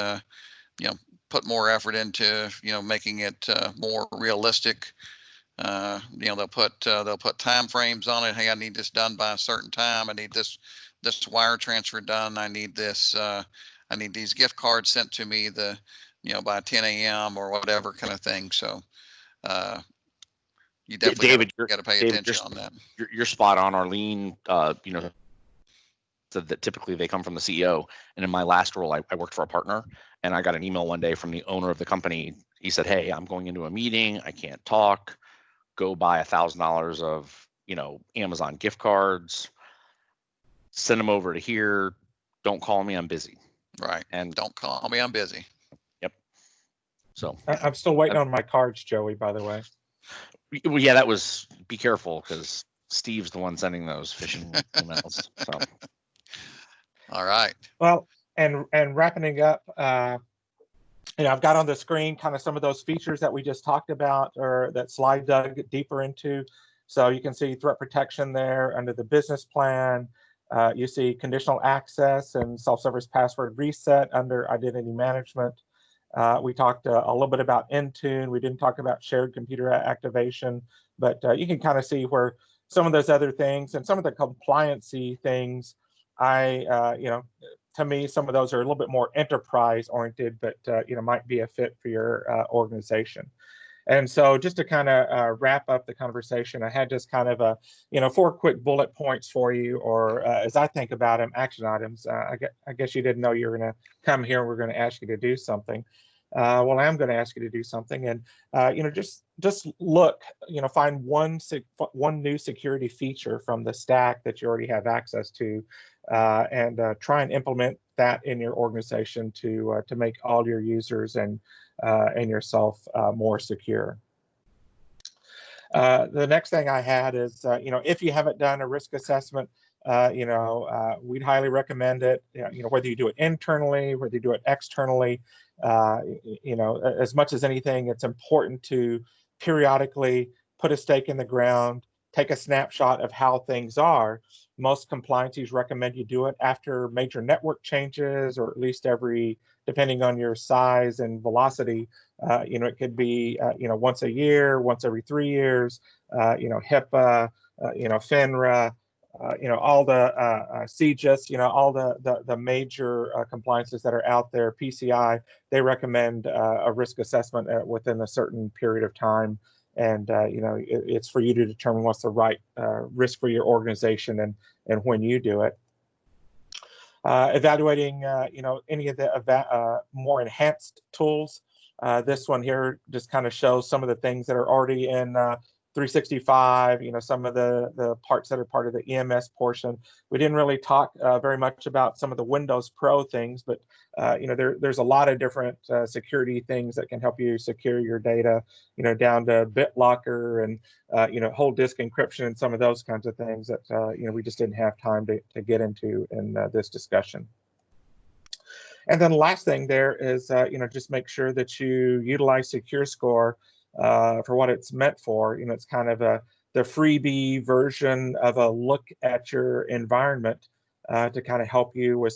put more effort into making it more realistic. They'll put time frames on it. Hey, I need this done by a certain time. I need this wire transfer done. I need this. I need these gift cards sent to me. The by 10 a.m. or whatever kind of thing. So you definitely got to pay attention on that. You're spot on, Arlene. Said that typically they come from the CEO. And in my last role, I worked for a partner, and I got an email one day from the owner of the company. He said, "Hey, I'm going into a meeting. I can't talk. Go buy $1,000 of Amazon gift cards. Send them over to here. Don't call me. I'm busy." Right. And don't call me. I'm busy. Yep. So I'm still waiting on my cards, Joey, by the way. Well, yeah, that was, be careful, because Steve's the one sending those phishing emails. So. All right. Well, and wrapping up, I've got on the screen kind of some of those features that we just talked about, or that slide dug deeper into. So you can see threat protection there under the business plan. You see conditional access and self-service password reset under identity management. We talked a little bit about Intune. We didn't talk about shared computer activation, but you can kind of see where some of those other things and some of the compliancy things, to me, some of those are a little bit more enterprise oriented, but might be a fit for your organization. And so just to kind of wrap up the conversation, I had just kind of 4 quick bullet points for you, or as I think about them, action items. I guess you didn't know you were going to come here and we're going to ask you to do something. Well, I am going to ask you to do something, and just look, find one new security feature from the stack that you already have access to, and try and implement that in your organization to make all your users and yourself more secure. The next thing I had is, if you haven't done a risk assessment, we'd highly recommend it. Whether you do it internally, whether you do it externally, as much as anything, it's important to periodically put a stake in the ground, take a snapshot of how things are. Most compliances recommend you do it after major network changes, or at least depending on your size and velocity, it could be, once a year, once every 3 years, HIPAA, FINRA, all the CGIS, all the major compliances that are out there, PCI, they recommend a risk assessment within a certain period of time. And, it's for you to determine what's the right risk for your organization and when you do it. Evaluating, any of the more enhanced tools. This one here just kind of shows some of the things that are already in 365, some of the parts that are part of the EMS portion. We didn't really talk very much about some of the Windows Pro things, but there's a lot of different security things that can help you secure your data, down to BitLocker and whole disk encryption and some of those kinds of things that we just didn't have time to get into in this discussion. And then the last thing there is, just make sure that you utilize SecureScore for what it's meant for. It's kind of the freebie version of a look at your environment to kind of help you with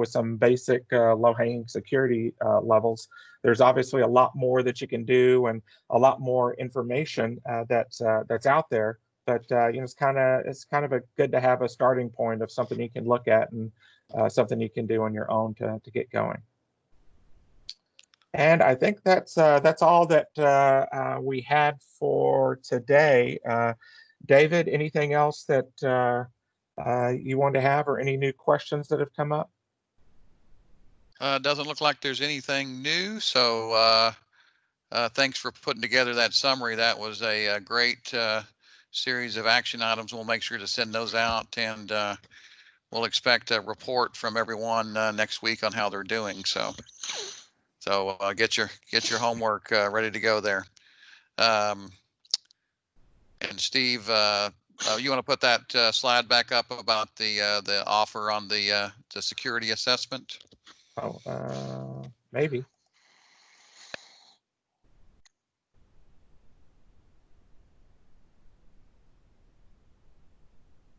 some basic low-hanging security levels. There's obviously a lot more that you can do and a lot more information that's out there. But it's kind of good to have a starting point of something you can look at and something you can do on your own to get going. And I think that's all that we had for today. David, anything else that you want to have, or any new questions that have come up? Doesn't look like there's anything new. So thanks for putting together that summary. That was a great series of action items. We'll make sure to send those out, and we'll expect a report from everyone next week on how they're doing. So get your homework ready to go there. And Steve, you want to put that slide back up about the offer on the security assessment? Oh, maybe.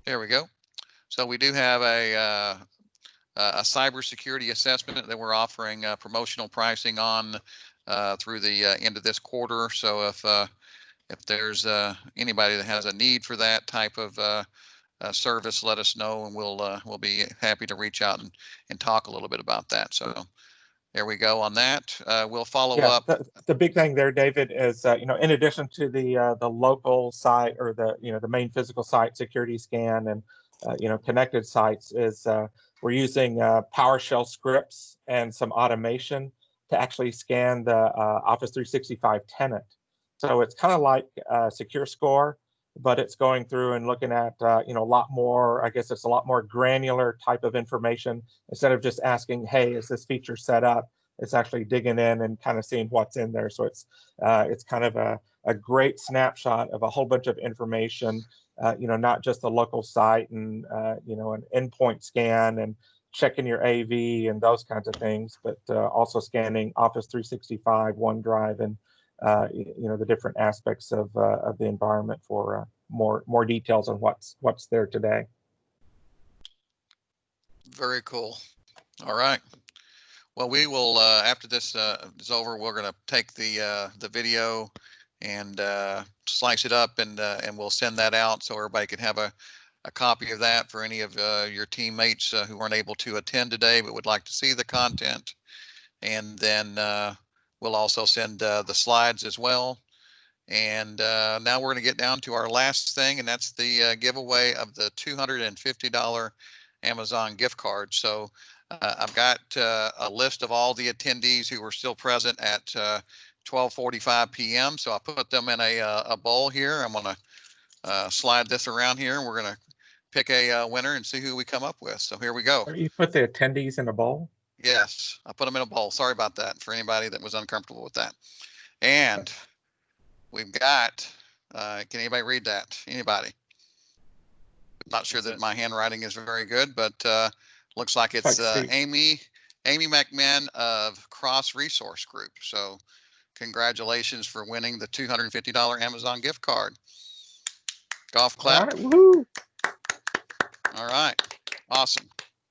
There we go. So we do have a cybersecurity assessment that we're offering promotional pricing on through the end of this quarter. So if there's anybody that has a need for that type of service, let us know, and we'll be happy to reach out and talk a little bit about that. So there we go on that. We'll follow Yeah, up. the big thing there, David, is in addition to the local site or the main physical site security scan and connected sites, is we're using PowerShell scripts and some automation to actually scan the Office 365 tenant. So it's kind of like Secure Score, but it's going through and looking at a lot more. I guess it's a lot more granular type of information instead of just asking, "Hey, is this feature set up?" It's actually digging in and kind of seeing what's in there. So it's kind of a great snapshot of a whole bunch of information. Not just the local site and an endpoint scan and checking your AV and those kinds of things, but also scanning Office 365, OneDrive, and the different aspects of the environment for more details on what's there today. Very cool. All right. Well, we will after this is over, we're going to take the video and slice it up and we'll send that out so everybody can have a copy of that for any of your teammates who weren't able to attend today but would like to see the content. And then we'll also send the slides as well. And now we're going to get down to our last thing, and that's the giveaway of the $250 Amazon gift card. So I've got a list of all the attendees who were still present at 12:45 p.m. So I put them in a bowl here. I'm going to slide this around here, and we're going to pick a winner and see who we come up with. So here we go. You put the attendees in a bowl? Yes, I put them in a bowl. Sorry about that for anybody that was uncomfortable with that. And we've got, can anybody read that? Anybody? Not sure that my handwriting is very good, but looks like it's Amy McMahon of Cross Resource Group. So congratulations for winning the $250 Amazon gift card. Golf clap. All right, woohoo. All right, awesome.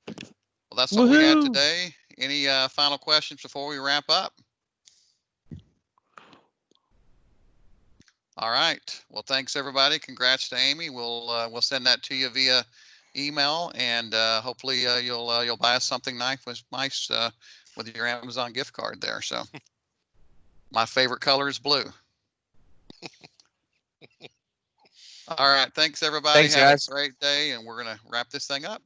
Well, that's all we had today. Any final questions before we wrap up? All right. Well, thanks everybody. Congrats to Amy. We'll send that to you via email, and hopefully you'll buy us something nice with your Amazon gift card there. So my favorite color is blue. All right. Thanks everybody. Thanks, have guys. a great day, and we're gonna wrap this thing up.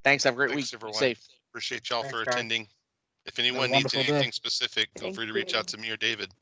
Thanks. Have a great week. Everyone. Safe. Appreciate y'all for guys. attending. If anyone needs wonderful anything day. specific, feel free to reach out to me or David.